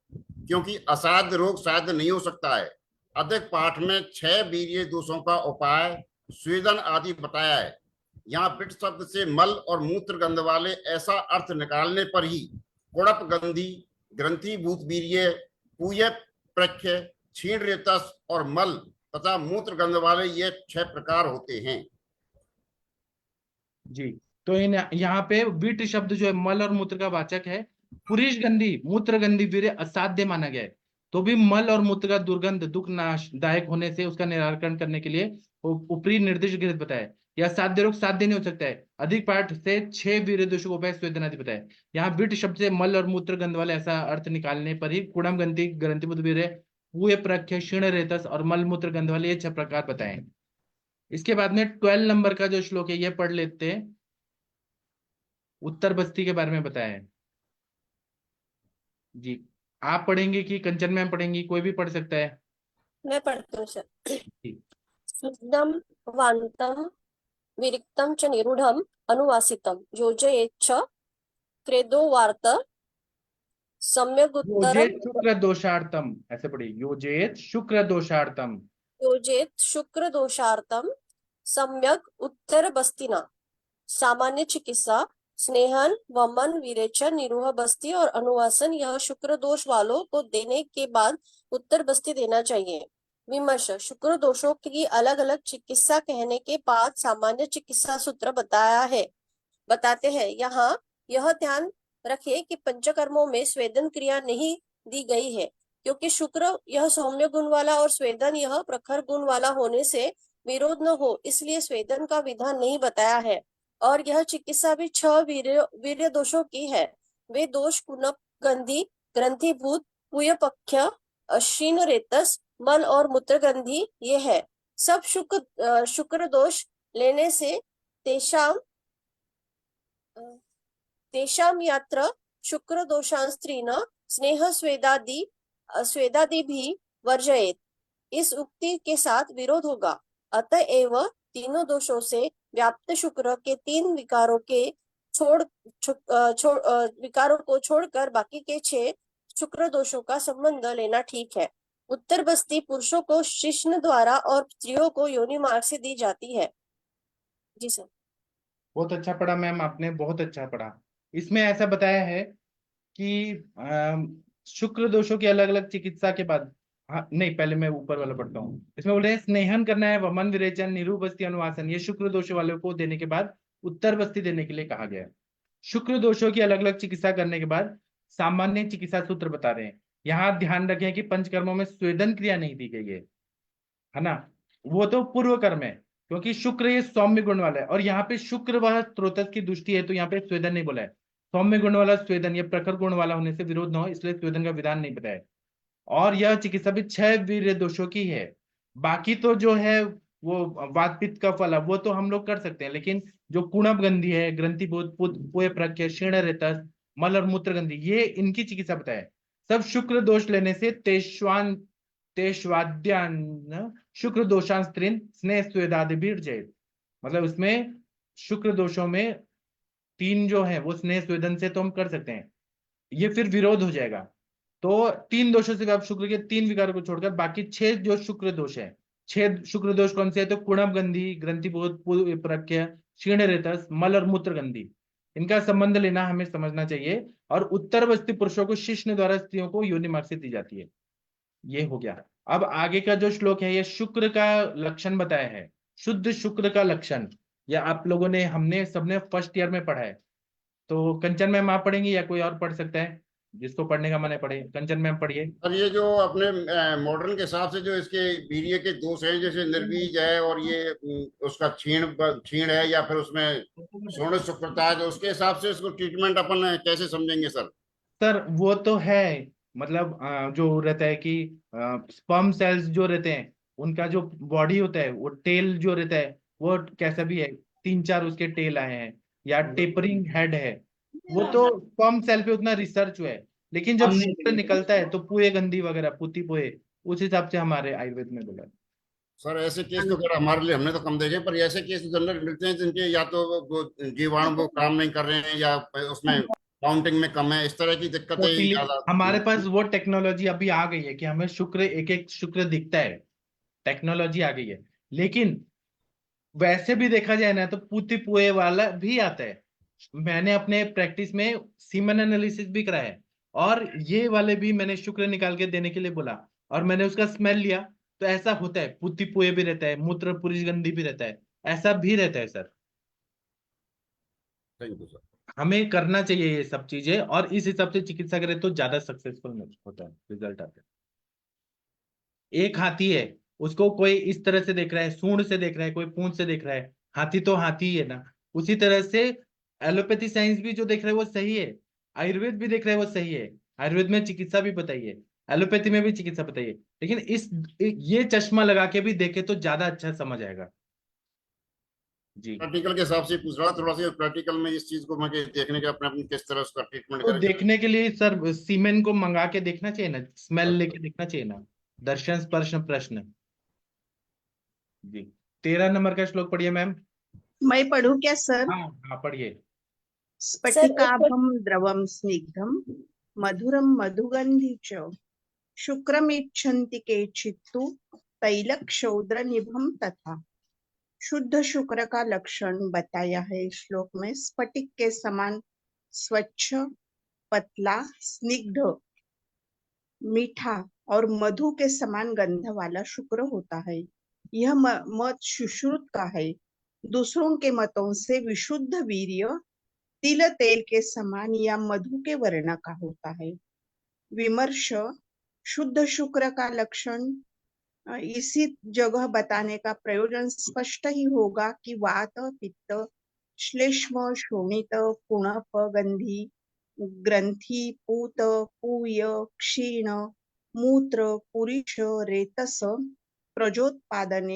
क्योंकि असाध्य रोग साध्य नहीं हो सकता है। अधिक पाठ में 6 वीर्य दोषों का उपाय, स्वेदन आदि बताया है। यहाँ पिट शब्द से मल और मूत्र गंध वाले ऐसा अर्थ निकालने पर ही कुड़प गंधी, ग्रंथीभूत वीर्य, पूय प्रख्य, क्षीण रेतस और मल तथा मूत्र गंध वाले ये 6 प्रकार होते हैं। जी, तो इन यहाँ पे विट शब्द जो है मल और मूत्र का वाचक है। पुरुष गंधी मूत्र गंधी वीर्य असाध्य माना गया है, तो भी मल और मूत्र का दुर्गंध दुख नाशदायक होने से उसका निराकरण करने के लिए ऊपरी निर्दिष्ट घृत बताया। यह साध्य रोग साध्य नहीं हो सकता है। अधिक पाठ से 6 वीर्य दोषों को उपाय स्वेदन आदि बताया। यहाँ विट शब्द से मल और मूत्र गंध वाले ऐसा अर्थ निकालने पर ही कुड़म गंधी, ग्रंथिभूत वीर्य, पूय प्रख्य, क्षीण रेतस और मल मूत्र गंध वाले ये 6 प्रकार बताए। इसके बाद में 12 नंबर का जो श्लोक है ये पढ़ लेते हैं, उत्तर बस्ती के बारे में बताया है। जी, आप पढ़ेंगे कि कंचन मैम पढ़ेंगी? कोई भी पढ़ सकता है। मैं पढ़ती हूँ सर। जी। शुद्धम वान्तम विरिक्तम च निरूढ़म अनुवासितम योजयेच्छ क्रेदो वार्त सम्यक उत्तरम योजेत शुक्र दोषार्थम, ऐसे पढ़िए, योजेत शुक्र दोषार्थम। योजेत शुक्र दोषार्थम सम्यक उत्तर बस्तिना सामान्य चिकित्सा स्नेहन, वमन, विरेचन, निरूह बस्ती और अनुवासन यह शुक्र दोष वालों को देने के बाद उत्तर बस्ती देना चाहिए। विमर्श, शुक्र दोषों की अलग अलग चिकित्सा कहने के बाद सामान्य चिकित्सा सूत्र बताते हैं। यहाँ यह ध्यान रखें कि पंचकर्मों में स्वेदन क्रिया नहीं दी गई है, क्योंकि शुक्र यह सौम्य गुण वाला और स्वेदन यह प्रखर गुण वाला होने से विरोध न हो, इसलिए स्वेदन का विधान नहीं बताया है। और यह चिकित्सा भी 6 वीर्य दोषों की है। वे दोष कुणप गंधी, ग्रंथिभूत, पूयपख्य, क्षीण रेतस, मल और मूत्रगंधी ये है। सब शुक्र दोष लेने से तेषाम यात्र शुक्र दोषांस्त्रीन स्नेह स्वेदादि भी वर्जयेत, इस उक्ति के साथ विरोध होगा। अतएव तीनों दोषों से व्याप्त शुक्र के 3 विकारों को छोड़कर बाकी के 6 शुक्र दोषों का संबंध लेना ठीक है। उत्तर बस्ती पुरुषों को शिश्न द्वारा और स्त्रियों को योनि मार्ग से दी जाती है। जी सर। बहुत अच्छा पढ़ा मैम, आपने बहुत अच्छा पढ़ा। इसमें ऐसा बताया है कि शुक्र दोषों की अलग अलग चिकित्सा के बाद, हाँ नहीं पहले मैं ऊपर वाला पढ़ता हूँ। इसमें बोल रहे हैं स्नेहन करना है, वमन, विरेचन, निरूह बस्ती, अनुवासन, ये शुक्र दोष वालों को देने के बाद उत्तर बस्ती देने के लिए कहा गया है। शुक्र दोषों की अलग अलग चिकित्सा करने के बाद सामान्य चिकित्सा सूत्र बता रहे हैं। यहाँ ध्यान रखें कि पंचकर्मों में स्वेदन क्रिया नहीं दी गई है ना। वो तो पूर्व कर्म है, क्योंकि शुक्र ये सौम्य गुण वाला है, और यहाँ पे शुक्र वह स्रोतस की दृष्टि है, तो यहाँ पे स्वेदन नहीं बोला है। सौम्य गुण वाला स्वेदन, ये प्रखर गुण वाला होने से विरोध न हो, इसलिए स्वेदन का विधान नहीं बताया। और यह चिकित्सा भी 6 वीर्य दोषों की है। बाकी तो जो है वो वात पित्त का फल है, वो तो हम लोग कर सकते हैं, लेकिन जो कुणप गंधी है, ग्रंथि बोध पुय प्रज्ञ क्षीण रेतस मल और मूत्र गंधी, ये इनकी चिकित्सा बताए। सब शुक्र दोष लेने से तेष्वाद्यान शुक्र दोषां स्त्रीन स्नेह स्वेदादि जय। मतलब इसमें शुक्र दोषों में 3 जो है वो स्नेह स्वेदन से तो हम कर सकते हैं, ये फिर विरोध हो जाएगा। तो 3 दोषों से आप शुक्र के 3 विकारों को छोड़कर बाकी 6 जो शुक्र दोष है, 6 शुक्र दोष कौन से है? तो कुणप गंधी, ग्रंथिबोध, प्रज्ञ, क्षीण रेतस, मल और मूत्र गंधी, इनका संबंध लेना हमें समझना चाहिए। और उत्तरवस्थी पुरुषों को शिष्ण द्वारा स्त्रियों को योनि मार्ग से दी जाती है। ये हो गया। अब आगे का जो श्लोक है, ये शुक्र का लक्षण बताया है, शुद्ध शुक्र का लक्षण। या आप लोगों ने, हमने सबने फर्स्ट ईयर में पढ़ा है। तो कंचन मैम आप पढ़ेंगे या कोई और पढ़ सकता है? जिसको पढ़ने का मन है पढ़े। कंचन मैम पढ़िए। और ये जो अपने मॉडर्न के हिसाब से जो इसके वीर्य के दोष हैं, जैसे निर्बीज है और ये उसका क्षीण है, या फिर उसमें स्वर्ण शुक्रता है, तो उसके हिसाब से इसको ट्रीटमेंट अपन कैसे समझेंगे सर? सर वो तो है, मतलब जो रहता है कि स्पर्म सेल्स जो रहते हैं, उनका जो बॉडी होता है, वो टेल जो रहता है वो कैसा भी है, 3-4 उसके टेल आए हैं, या टेपरिंग हेड है, वो तो स्पर्म सेल पे उतना रिसर्च हुआ है। लेकिन जब शुक्र निकलता है तो पुए गंधी वगैरह, पुती पुए, उस हिसाब से हमारे आयुर्वेद में बोला है। सर ऐसे केस तो खैर हमारे लिए हमने तो कम देखे, पर ऐसे केस जनरल मिलते हैं जिनके या तो वो जीवाणु वो काम नहीं कर रहे हैं, या उसमें काउंटिंग में कम है, इस तरह की दिक्कतें इसीलिए ज्यादा। हमारे पास वो टेक्नोलॉजी अभी आ गई है कि हमें शुक्र, एक एक शुक्र दिखता है, टेक्नोलॉजी आ गई है। लेकिन वैसे भी देखा जाए ना तो पुती पुए वाला भी आता है। मैंने अपने प्रैक्टिस में सीमन एनालिसिस भी कराया है, और ये वाले भी मैंने शुक्र निकाल के देने के लिए बोला, और मैंने उसका स्मेल लिया, तो ऐसा होता है, पुती पुए भी रहता है, मूत्र पुरुष गंधी भी रहता है, ऐसा भी रहता है सर। Thank you sir. हमें करना चाहिए ये सब चीजें, और इस हिसाब से चिकित्सा करें तो ज्यादा सक्सेसफुल होता है, रिजल्ट आता है। एक हाथी है, उसको कोई इस तरह से देख रहा है, सूंड से देख रहा है, कोई पूंछ से देख रहा है, हाथी तो हाथी ही है ना। उसी तरह से एलोपैथी साइंस भी जो देख रहा है वो सही है, आयुर्वेद भी देख रहा है वो सही है। आयुर्वेद में चिकित्सा भी बताइए, एलोपैथी में भी चिकित्सा बताइए, लेकिन ये चश्मा लगा के भी देखे तो ज्यादा अच्छा समझ आएगा जी। प्रैक्टिकल के हिसाब से पूछ रहा थोड़ा सा, प्रैक्टिकल में इस चीज को मैं देखने के अपने अपने किस तरह उसका ट्रीटमेंट तो करें। देखने के लिए सर सीमेन को मंगा के देखना चाहिए ना, स्मेल अच्छा। लेके देखना चाहिए ना। दर्शन स्पर्श प्रश्न जी। 13 नंबर का श्लोक पढ़िए मैम। मैं पढ़ूं क्या सर? हाँ हाँ पढ़िए। सर एक स्फटिकाभं द्रवं स्निग्धं मधुरं मधुगन्धि च शुक्रमिच्छन्ति केचित्तु तैलक्षौद्रनिभं तथा। शुद्ध शुक्र का लक्षण बताया है इस श्लोक में। स्फटिक के समान स्वच्छ, पतला, स्निग्ध, मीठा और मधु के समान गंध वाला शुक्र होता है। यह मत सुश्रुत का है। दूसरों के मतों से विशुद्ध वीर्य तिल तेल के समान या मधु के वर्ण का होता है। विमर्श शुद्ध शुक्र का लक्षण इसी जगह बताने का प्रयोजन स्पष्ट ही होगा कि वात, पित्त, श्लेष्म, शोणित, कुणप, गंधी, ग्रंथि, पूत, पूय, क्षीण, मूत्र, पुरुष, रेतस प्रजोत्पादने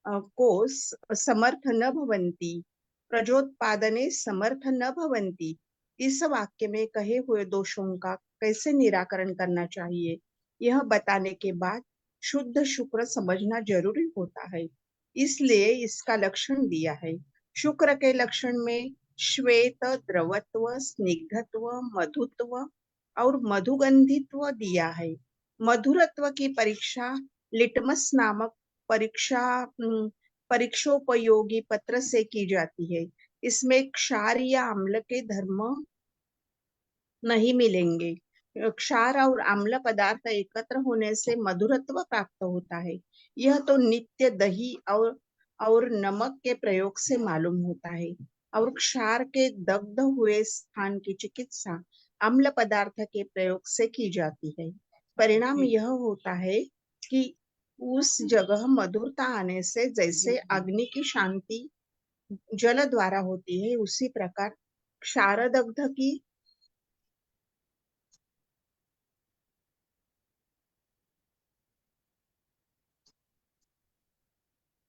कोष समर्थ न भवन्ति, प्रजोत्पादने समर्थ न भवन्ति। इस वाक्य में कहे हुए दोषों का कैसे निराकरण करना चाहिए, यह बताने के बाद शुद्ध शुक्र समझना जरूरी होता है, इसलिए इसका लक्षण दिया है। शुक्र के लक्षण में श्वेत, द्रवत्व, स्निग्धत्व, मधुत्व और मधुगंधित्व दिया है। मधुरत्व की परीक्षा लिटमस नामक परीक्षोपयोगी पत्र से की जाती है। इसमें क्षार या अम्ल के धर्म नहीं मिलेंगे। क्षार और अम्ल पदार्थ एकत्र होने से मधुरत्व प्राप्त होता है। यह तो नित्य दही और नमक के प्रयोग से मालूम होता है। और क्षार के दग्ध हुए स्थान की चिकित्सा अम्ल पदार्थ के प्रयोग से की जाती है। परिणाम यह होता है कि उस जगह मधुरता आने से जैसे अग्नि की शांति जल द्वारा होती है, उसी प्रकार क्षारदग्ध की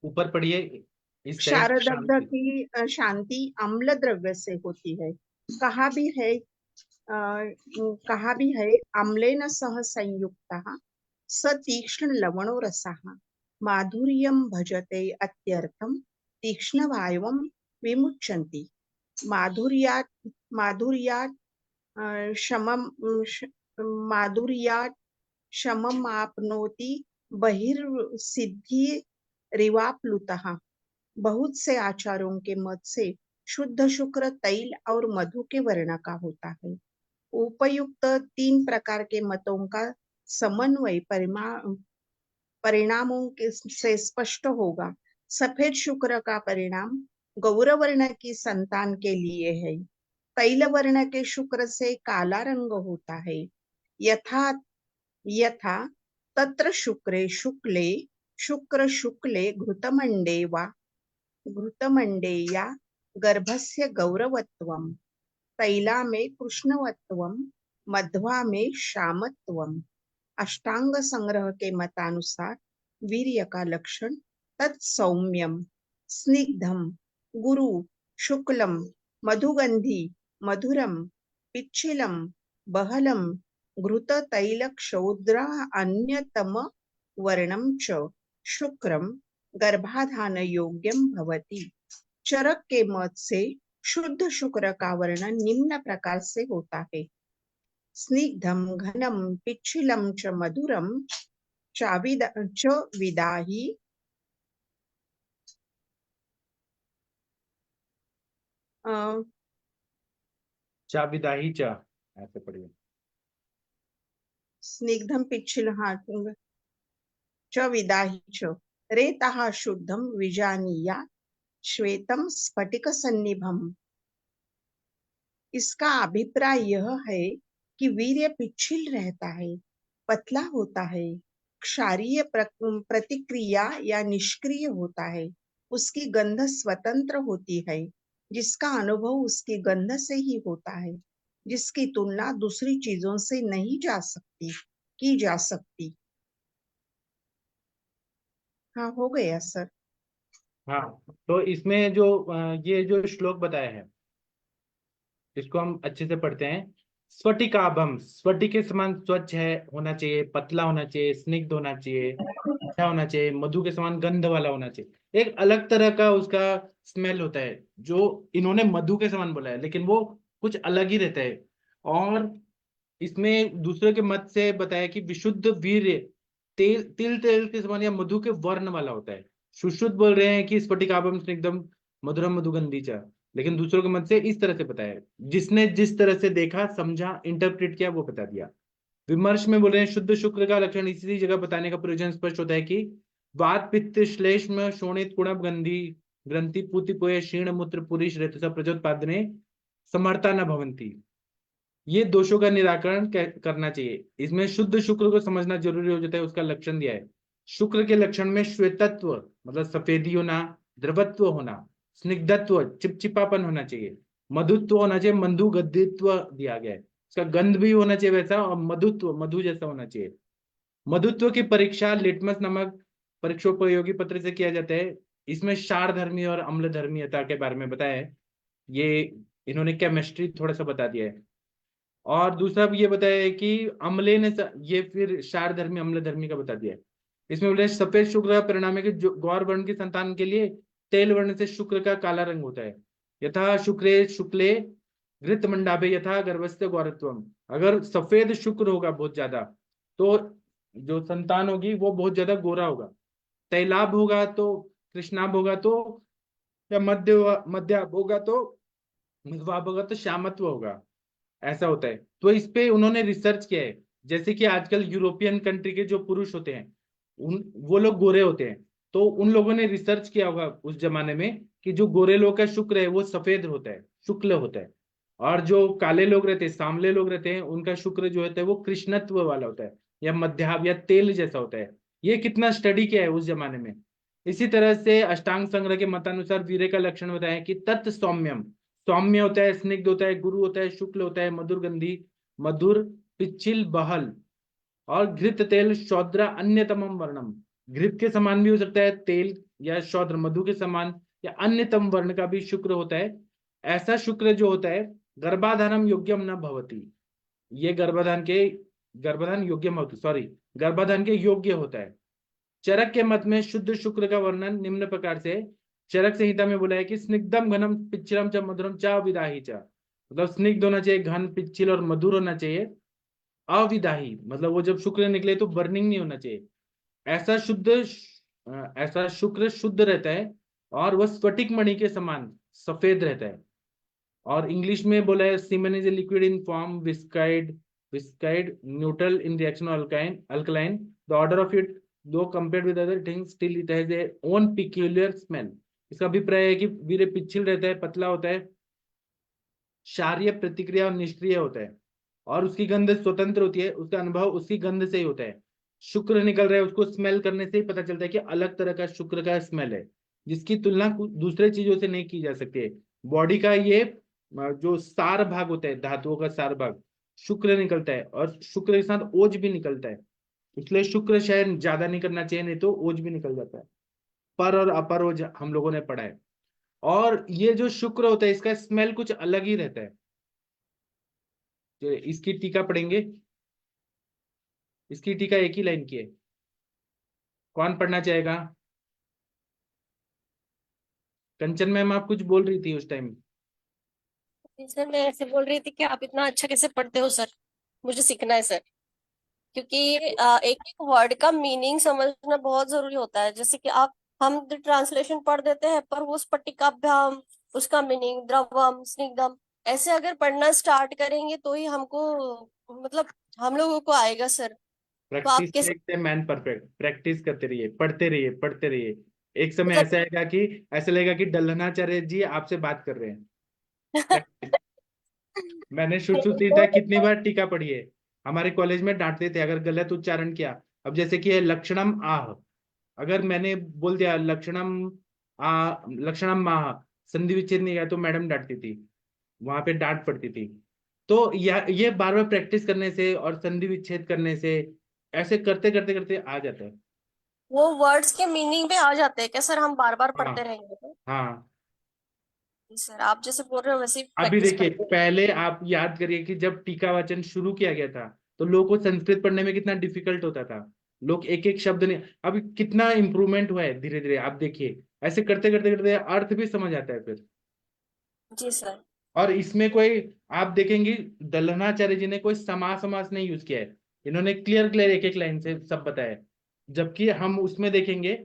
ऊपर पढ़िए इस साइड क्षारदग्ध शांति। की शांति अम्ल द्रव्य से होती है। कहा भी है कहा भी है अम्लेन सह संयुक्तः स तीक्ष्ण लवणो रसः माधुर्यं भजते अत्यर्थं तीक्ष्ण वायवं विमुच्यन्ति। माधुर्यात् माधुर्यात् शमं माधुर्यात् शममाप्नोति बहिर्सिद्धि रिवाप्लुतः। बहुत से आचार्यों के मत से शुद्ध शुक्र तैल और मधु के वर्ण का होता है। उपयुक्त 3 प्रकार के मतों का समन्वय परिणामों से स्पष्ट होगा। सफेद शुक्र का परिणाम गौरवर्ण की संतान के लिए है। तैल वर्ण के शुक्र से काला रंग होता है। यथा यथा तत्र शुक्रे शुक्ले शुक्र शुक्ले घृतमंडे वा घृतमंडेया गर्भस्य गौरवत्वम, तैला में कृष्णवत्वम, मध्वा में श्यामत्वम। अष्टांग संग्रह के मतानुसार वीर्य का लक्षण तत्सौम्यम, स्निग्धम, गुरु, शुक्लम, मधुगंधी, मधुरम, पिच्छिलम, बहलम, घृत तैल क्षौद्र अन्यतम वर्णम च शुक्रम गर्भाधान योग्यम भवति। चरक के मत से शुद्ध शुक्र का वर्ण निम्न प्रकार से होता है। स्निग्धम, घनम, पिच्छिलम च मधुरम च विदाही चाबिदाही चा, ऐसे पढ़िए। स्निग्धम पिच्छिल च विदाही च रेतः शुद्धम विजानीया श्वेतम स्फटिक सन्निभम। इसका अभिप्राय यह है कि वीर्य पिच्छिल रहता है, पतला होता है, क्षारीय प्रतिक्रिया या निष्क्रिय होता है, उसकी गंध स्वतंत्र होती है, जिसका अनुभव उसकी गंध से ही होता है, जिसकी तुलना दूसरी चीजों से नहीं की जा सकती। हाँ, हो गया सर। हाँ, तो इसमें जो ये जो श्लोक बताया है इसको हम अच्छे से पढ़ते हैं। स्फटिकाभम, स्फटिक के समान स्वच्छ है, होना चाहिए, पतला होना चाहिए, स्निग्ध होना चाहिए, अच्छा होना चाहिए, मधु के समान गंध वाला होना चाहिए। एक अलग तरह का उसका स्मेल होता है जो इन्होंने मधु के समान बोला है, लेकिन वो कुछ अलग ही रहता है। और इसमें दूसरे के मत से बताया कि विशुद्ध वीर्य तिल के समान या मधु के वर्ण वाला होता है। सुश्रुत बोल रहे हैं कि स्फटिकाभम स्निग्धम मधुरम मधुगंधी चा, लेकिन दूसरों के मत से इस तरह से बताया। जिसने जिस तरह से देखा, समझा, इंटरप्रेट किया, वो बता दिया। विमर्श में बोल रहे हैं शुद्ध शुक्र का लक्षण इसी जगह बताने का प्रयोजन स्पष्ट होता है कि वात पित्त श्लेष्म शोणित कुणभ गंधी ग्रंथि पूति पोय क्षीण मूत्र पुरुष ऋतुसा प्रजोत्पादने समर्था न भवंती। ये दोषों का निराकरण करना चाहिए। इसमें शुद्ध शुक्र को समझना जरूरी हो जाता है। उसका लक्षण दिया है। शुक्र के लक्षण में श्वेतत्व मतलब सफेदी होना, द्रवत्व होना, स्निग्धत्व चिपचिपापन होना चाहिए, मधुत्व होना चाहिए, मंधु गद्दित्व दिया गया है। इसका गंध भी होना चाहिए वैसा, और मधुत्व मधु जैसा होना चाहिए। मधुत्व की परीक्षा लिटमस नमक परीक्षोपयोगी पत्र से किया जाता है। इसमें क्षार धर्मी और अम्ल धर्मीयता के बारे में बताया है। ये इन्होंने केमिस्ट्री थोड़ा सा बता दिया है। और दूसरा भी ये बताया है कि अम्ले ने ये फिर क्षार धर्मी अम्ल धर्मी का बता दिया है। इसमें बोले सफेद शुक्र का परिणाम है कि जो गौर वर्ण की संतान के लिए तेल वर्ण से शुक्र का काला रंग होता है। यथा शुक्रे शुक्ले घृत मंडाभे यथा गर्भस्थ गौरत्वम। अगर सफेद शुक्र होगा बहुत ज्यादा तो जो संतान होगी वो बहुत ज्यादा गोरा होगा। तैलाभ होगा तो, कृष्णाभ होगा तो, या मध्याभ होगा तो, मध्वाभ होगा तो श्यामत्व होगा। ऐसा होता है। तो इस पे उन्होंने रिसर्च किया है। जैसे कि आजकल यूरोपियन कंट्री के जो पुरुष होते हैं वो लोग गोरे होते हैं, तो उन लोगों ने रिसर्च किया होगा उस जमाने में कि जो गोरे लोग का शुक्र है वो सफेद होता है, शुक्ल होता है, और जो काले लोग रहते हैं, सांवले लोग रहते हैं, उनका शुक्र जो होता है वो कृष्णत्व वाला होता है या मध्याभ या तेल जैसा होता है। ये कितना स्टडी किया है उस जमाने में। इसी तरह से अष्टांग संग्रह के मतानुसार वीर्य का लक्षण बताया कि तत् सौम्यम, सौम्य होता है, स्निग्ध होता है, गुरु होता है, शुक्ल होता है, मधुर गंधी, मधुर, पिच्छिल, बहल, और घृत तेल शौद्र अन्यतमम वर्णम। घृत के समान भी हो सकता है तेल, या शौद्र मधु के समान, या अन्यतम वर्ण का भी शुक्र होता है। ऐसा शुक्र जो होता है गर्भाधानम योग्यम न भवति, ये गर्भाधान योग्यम होती, सॉरी, गर्भाधान के योग्य होता है। चरक के मत में शुद्ध शुक्र का वर्णन निम्न प्रकार से, चरक संहिता में बोला है कि स्निग्धम घनम पिच्छिलम च मधुरम च अविदाही च, मतलब स्निग्ध होना चाहिए, घन, पिच्छिल और मधुर होना चाहिए। अविदाही मतलब वो जब शुक्र निकले तो बर्निंग नहीं होना चाहिए। ऐसा शुक्र शुद्ध रहता है और वह स्फटिक मणि के समान सफेद रहता है। और इंग्लिश में बोला है semen is a liquid in form, viscid neutral in reaction alkaline, the odour of it though compared with other things still it has a own peculiar smell. इसका अभिप्राय है कि वीर्य पिच्छिल रहता है, पतला होता है, क्षारीय प्रतिक्रिया और निष्क्रिय होता है, और उसकी गंध स्वतंत्र होती है, उसका अनुभव उसकी गंध से ही होता है। शुक्र निकल रहा है उसको स्मेल करने से ही पता चलता है कि अलग तरह का शुक्र का स्मेल है, जिसकी तुलना दूसरे चीजों से नहीं की जा सकती है। बॉडी का ये जो सार भाग होता है, धातुओं का सार भाग, शुक्र निकलता है, और शुक्र के साथ ओज भी निकलता है। इसलिए शुक्र शायद ज्यादा नहीं करना चाहिए, नहीं तो ओज भी निकल जाता है। पर और अपर ओज हम लोगों ने पढ़ा है। और ये जो शुक्र होता है इसका स्मेल कुछ अलग ही रहता है। जो इसकी टीका पढ़ेंगे, इसकी टीका एक ही लाइन की है, कौन पढ़ना चाहेगा? कंचन मैम आप कुछ बोल रही थी उस टाइम। सर मैं ऐसे बोल रही थी कि आप इतना अच्छा कैसे पढ़ते हो सर, मुझे सीखना है सर। क्योंकि एक एक वर्ड का मीनिंग समझना बहुत जरूरी होता है। जैसे कि आप हम ट्रांसलेशन पढ़ देते हैं, पर वो स्फटिकाभ्याम, उसका मीनिंग द्रवम, स्निग्धम, ऐसे अगर पढ़ना स्टार्ट करेंगे तो ही हमको, मतलब हम लोगों को आएगा सर। तो आप प्रैक्टिस कैसे, makes a man perfect, practice करते रहिए, पढ़ते रहिए, पढ़ते रहिए। एक समय मतलब ऐसा आएगा कि ऐसा लगेगा कि दल्लनाचार्य जी आपसे बात कर रहे हैं। Practice। मैंने सुश्रुतिता कितनी बार टीका पढ़ी है। हमारे कॉलेज में डांटते थे अगर गलत उच्चारण किया। अब जैसे कि है लक्षणम आह, अगर मैंने बोल दिया लक्षणम माह, संधि विच्छेद नहीं गया, तो मैडम डांटती थी, वहां पे डांट पड़ती थी। तो ये बार बार प्रैक्टिस करने से और संधि विच्छेद करने से, ऐसे करते करते करते आ जाता है। वो वर्ड्स के मीनिंग पे आ जाते हैं क्या सर, हम बार बार हाँ पढ़ते रहेंगे तो? हाँ। जी सर, आप जैसे बोल रहे हो वैसे ही अभी प्रैक्टिस देखिए, करते हैं। पहले आप याद करिए कि जब टीका वाचन शुरू किया गया था तो लोगों को संस्कृत पढ़ने में कितना डिफिकल्ट होता था। लोग एक एक शब्द नहीं, अभी कितना इंप्रूवमेंट हुआ है धीरे धीरे, आप देखिए ऐसे करते करते करते अर्थ भी समझ आता है फिर। जी सर। और इसमें कोई, आप देखेंगे दल्लनाचार्य जी ने कोई समास समास नहीं यूज किया है, इन्होंने क्लियर क्लियर एक एक लाइन से सब बताया है। जबकि हम उसमें देखेंगे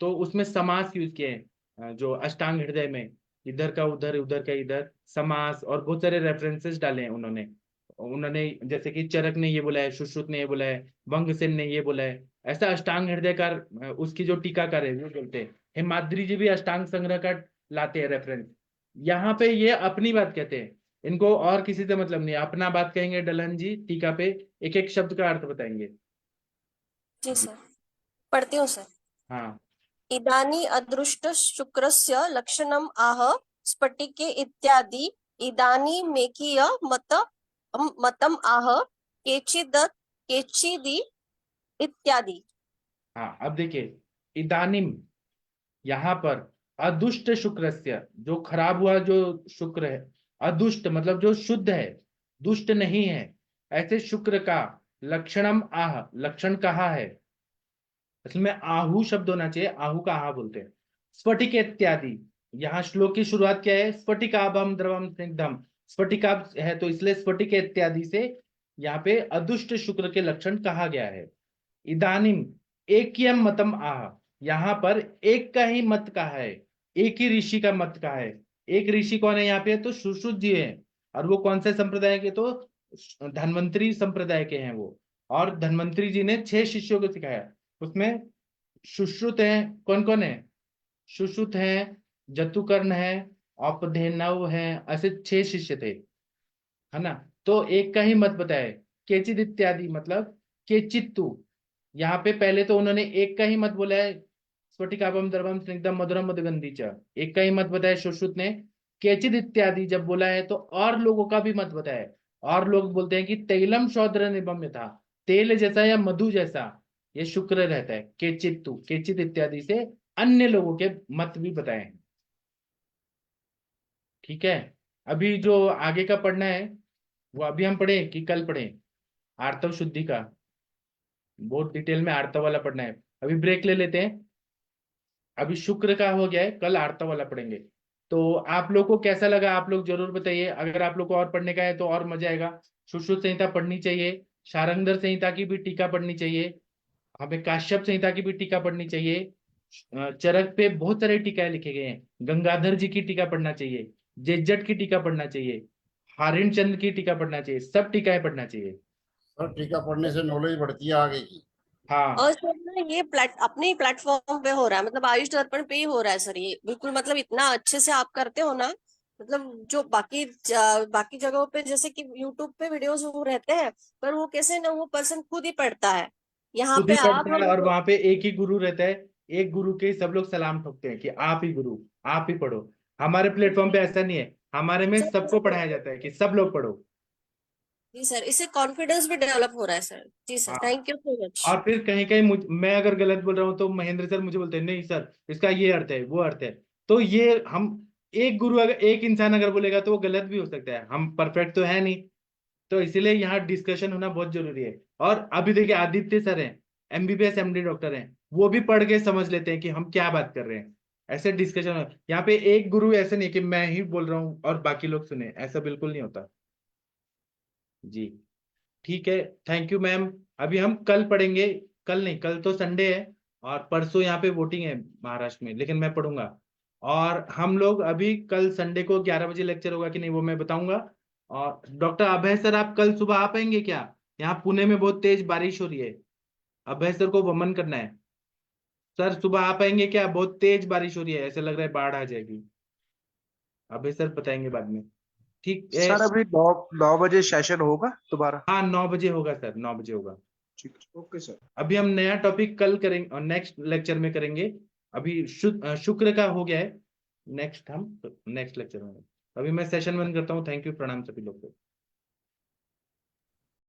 तो उसमें समास यूज किए हैं, जो अष्टांग हृदय में, इधर का उधर, उधर का इधर, समास, और बहुत सारे रेफरेंसेस डाले हैं उन्होंने। उन्होंने जैसे कि चरक ने ये बोला है, सुश्रुत ने ये बोला है, वंगसेन ने ये बोला है। ऐसा अष्टांग हृदयकार, उसकी जो टीकाकार है वो बोलते हैं, हेमाद्री जी भी अष्टांग संग्रह का लाते हैं रेफरेंस। यहाँ पे ये अपनी बात कहते हैं, इनको और किसी से मतलब नहीं, अपना बात कहेंगे डलन जी टीका पे, एक एक शब्द का अर्थ बताएंगे। जी सर, पढ़ती हूँ सर। हाँ इदानी अदृष्ट शुक्रस्य लक्षणम आह स्फटिके इत्यादि। इदानी मेकीय मतम आह केचिद केचिदि इत्यादि। हाँ। अब देखिए, इदानिम, यहाँ पर अदुष्ट शुक्रस्य, जो खराब हुआ जो शुक्र है, अदुष्ट मतलब जो शुद्ध है, दुष्ट नहीं है, ऐसे शुक्र का लक्षणम आह, लक्षण कहा है। असल में आहू शब्द होना चाहिए, आहू का आह बोलते हैं। स्फटिक इत्यादि, यहाँ श्लोक की शुरुआत क्या है? स्फटिकाभम द्रवम स्निग्धम, स्फटिकाभ है तो इसलिए स्फटिक इत्यादि से यहाँ पे अदुष्ट शुक्र के लक्षण कहा गया है। इदानिम एक मतम आह, यहाँ पर एक का ही मत कहा है, एक ही ऋषि का मत कहा है। एक ऋषि कौन है यहाँ पे? तो सुश्रुत जी है। और वो कौन से संप्रदाय के? तो धन्वंतरी संप्रदाय के हैं वो। और धन्वंतरी जी ने 6 शिष्यों को सिखाया। उसमें सुश्रुत है, कौन कौन है? सुश्रुत है, जतुकर्ण है, औपधेनव है, ऐसे 6 शिष्य थे, है ना। तो एक का ही मत बताए। केचित इत्यादि मतलब केचित्तु, यहाँ पे पहले तो उन्होंने एक का ही मत बोला है, स्फटिकाभम द्रवम स्निग्धम मधुरम मदगंधी च, एक का ही मत बताया सुश्रुत ने। केचिद इत्यादि जब बोला है तो और लोगों का भी मत बताया है। और लोग बोलते हैं कि तैलम शौद्र निबम यथा, तेल जैसा या मधु जैसा ये शुक्र रहता है। केचित तू, केचित इत्यादि से अन्य लोगों के मत भी बताए हैं। ठीक है, अभी जो आगे का पढ़ना है वो अभी हम पढ़े कि कल पढ़े? आर्तव शुद्धि का बहुत डिटेल में आर्तव वाला पढ़ना है, अभी ब्रेक ले लेते हैं। अभी शुक्र का हो गया है, कल आर्तव वाला पढ़ेंगे। तो आप लोग को कैसा लगा आप लोग जरूर बताइए। अगर आप लोग को और पढ़ने का है तो और मजा आएगा। सुश्रुत संहिता पढ़नी चाहिए, शारंगधर संहिता की भी टीका पढ़नी चाहिए, हमें काश्यप संहिता की भी टीका पढ़नी चाहिए। चरक पे बहुत सारे टीकाएं लिखे गए हैं, गंगाधर जी की टीका पढ़ना चाहिए, जेजट की टीका पढ़ना चाहिए, हारिण चंद्र की टीका पढ़ना चाहिए, सब टीकाएं पढ़ना चाहिए। सर टीका पढ़ने से नॉलेज बढ़ती है आगे की। हाँ और सर ना ये अपने ही प्लेटफॉर्म पे हो रहा है, मतलब आयुष दर्पण पे ही हो रहा है सर ये, बिल्कुल मतलब इतना अच्छे से आप करते हो ना। मतलब जो बाकी जगहों पे जैसे कि यूट्यूब पे वीडियोस वो रहते हैं, पर वो कैसे ना वो पर्सन खुद ही पढ़ता है। यहाँ खुद पे ही आप पढ़ता है और वहां पे एक ही गुरु रहता है, एक गुरु के सब लोग सलाम ठोकते हैं कि आप ही गुरु, आप ही पढ़ो। हमारे प्लेटफॉर्म पे ऐसा नहीं है, हमारे में सबको पढ़ाया जाता है कि सब लोग पढ़ो। जी सर, इससे कॉन्फिडेंस भी डेवलप हो रहा है सर। जी सर, हाँ, थैंक यू सो मच। और फिर कहीं कहीं मैं अगर गलत बोल रहा हूँ तो महेंद्र सर मुझे बोलते हैं नहीं सर इसका ये अर्थ है वो अर्थ है। तो ये हम एक गुरु अगर एक इंसान अगर बोलेगा तो वो गलत भी हो सकता है, हम परफेक्ट तो है नहीं। तो इसीलिए यहाँ डिस्कशन होना बहुत जरूरी है। और अभी देखिए आदित्य सर हैं, एमबीबीएस एमडी डॉक्टर हैं, वो भी पढ़ के समझ लेते हैं कि हम क्या बात कर रहे हैं। ऐसे डिस्कशन यहाँ पे एक गुरु ऐसे नहीं कि मैं ही बोल रहा हूँ और बाकी लोग सुने, ऐसा बिल्कुल नहीं होता जी। ठीक है, थैंक यू मैम। अभी हम कल पढ़ेंगे, कल नहीं, कल तो संडे है और परसों यहाँ पे वोटिंग है महाराष्ट्र में, लेकिन मैं पढ़ूंगा। और हम लोग अभी कल संडे को 11 बजे लेक्चर होगा कि नहीं वो मैं बताऊंगा। और डॉक्टर अभय सर आप कल सुबह आ पाएंगे क्या? यहाँ पुणे में बहुत तेज बारिश हो रही है, अभय सर को वमन करना है। सर सुबह आ पाएंगे क्या? बहुत तेज बारिश हो रही है, ऐसा लग रहा है बाढ़ आ जाएगी। अभय सर बताएंगे बाद में। ठीक है, सर अभी 9 बजे सेशन होगा दोबारा? हाँ 9 बजे होगा सर, 9 बजे होगा। ठीक है, ओके सर। अभी हम नया टॉपिक कल करेंगे और नेक्स्ट लेक्चर में करेंगे। अभी शुक्र का हो गया है, नेक्स्ट हम नेक्स्ट लेक्चर में। अभी मैं सेशन बंद करता हूँ। थैंक यू, प्रणाम सभी लोग को।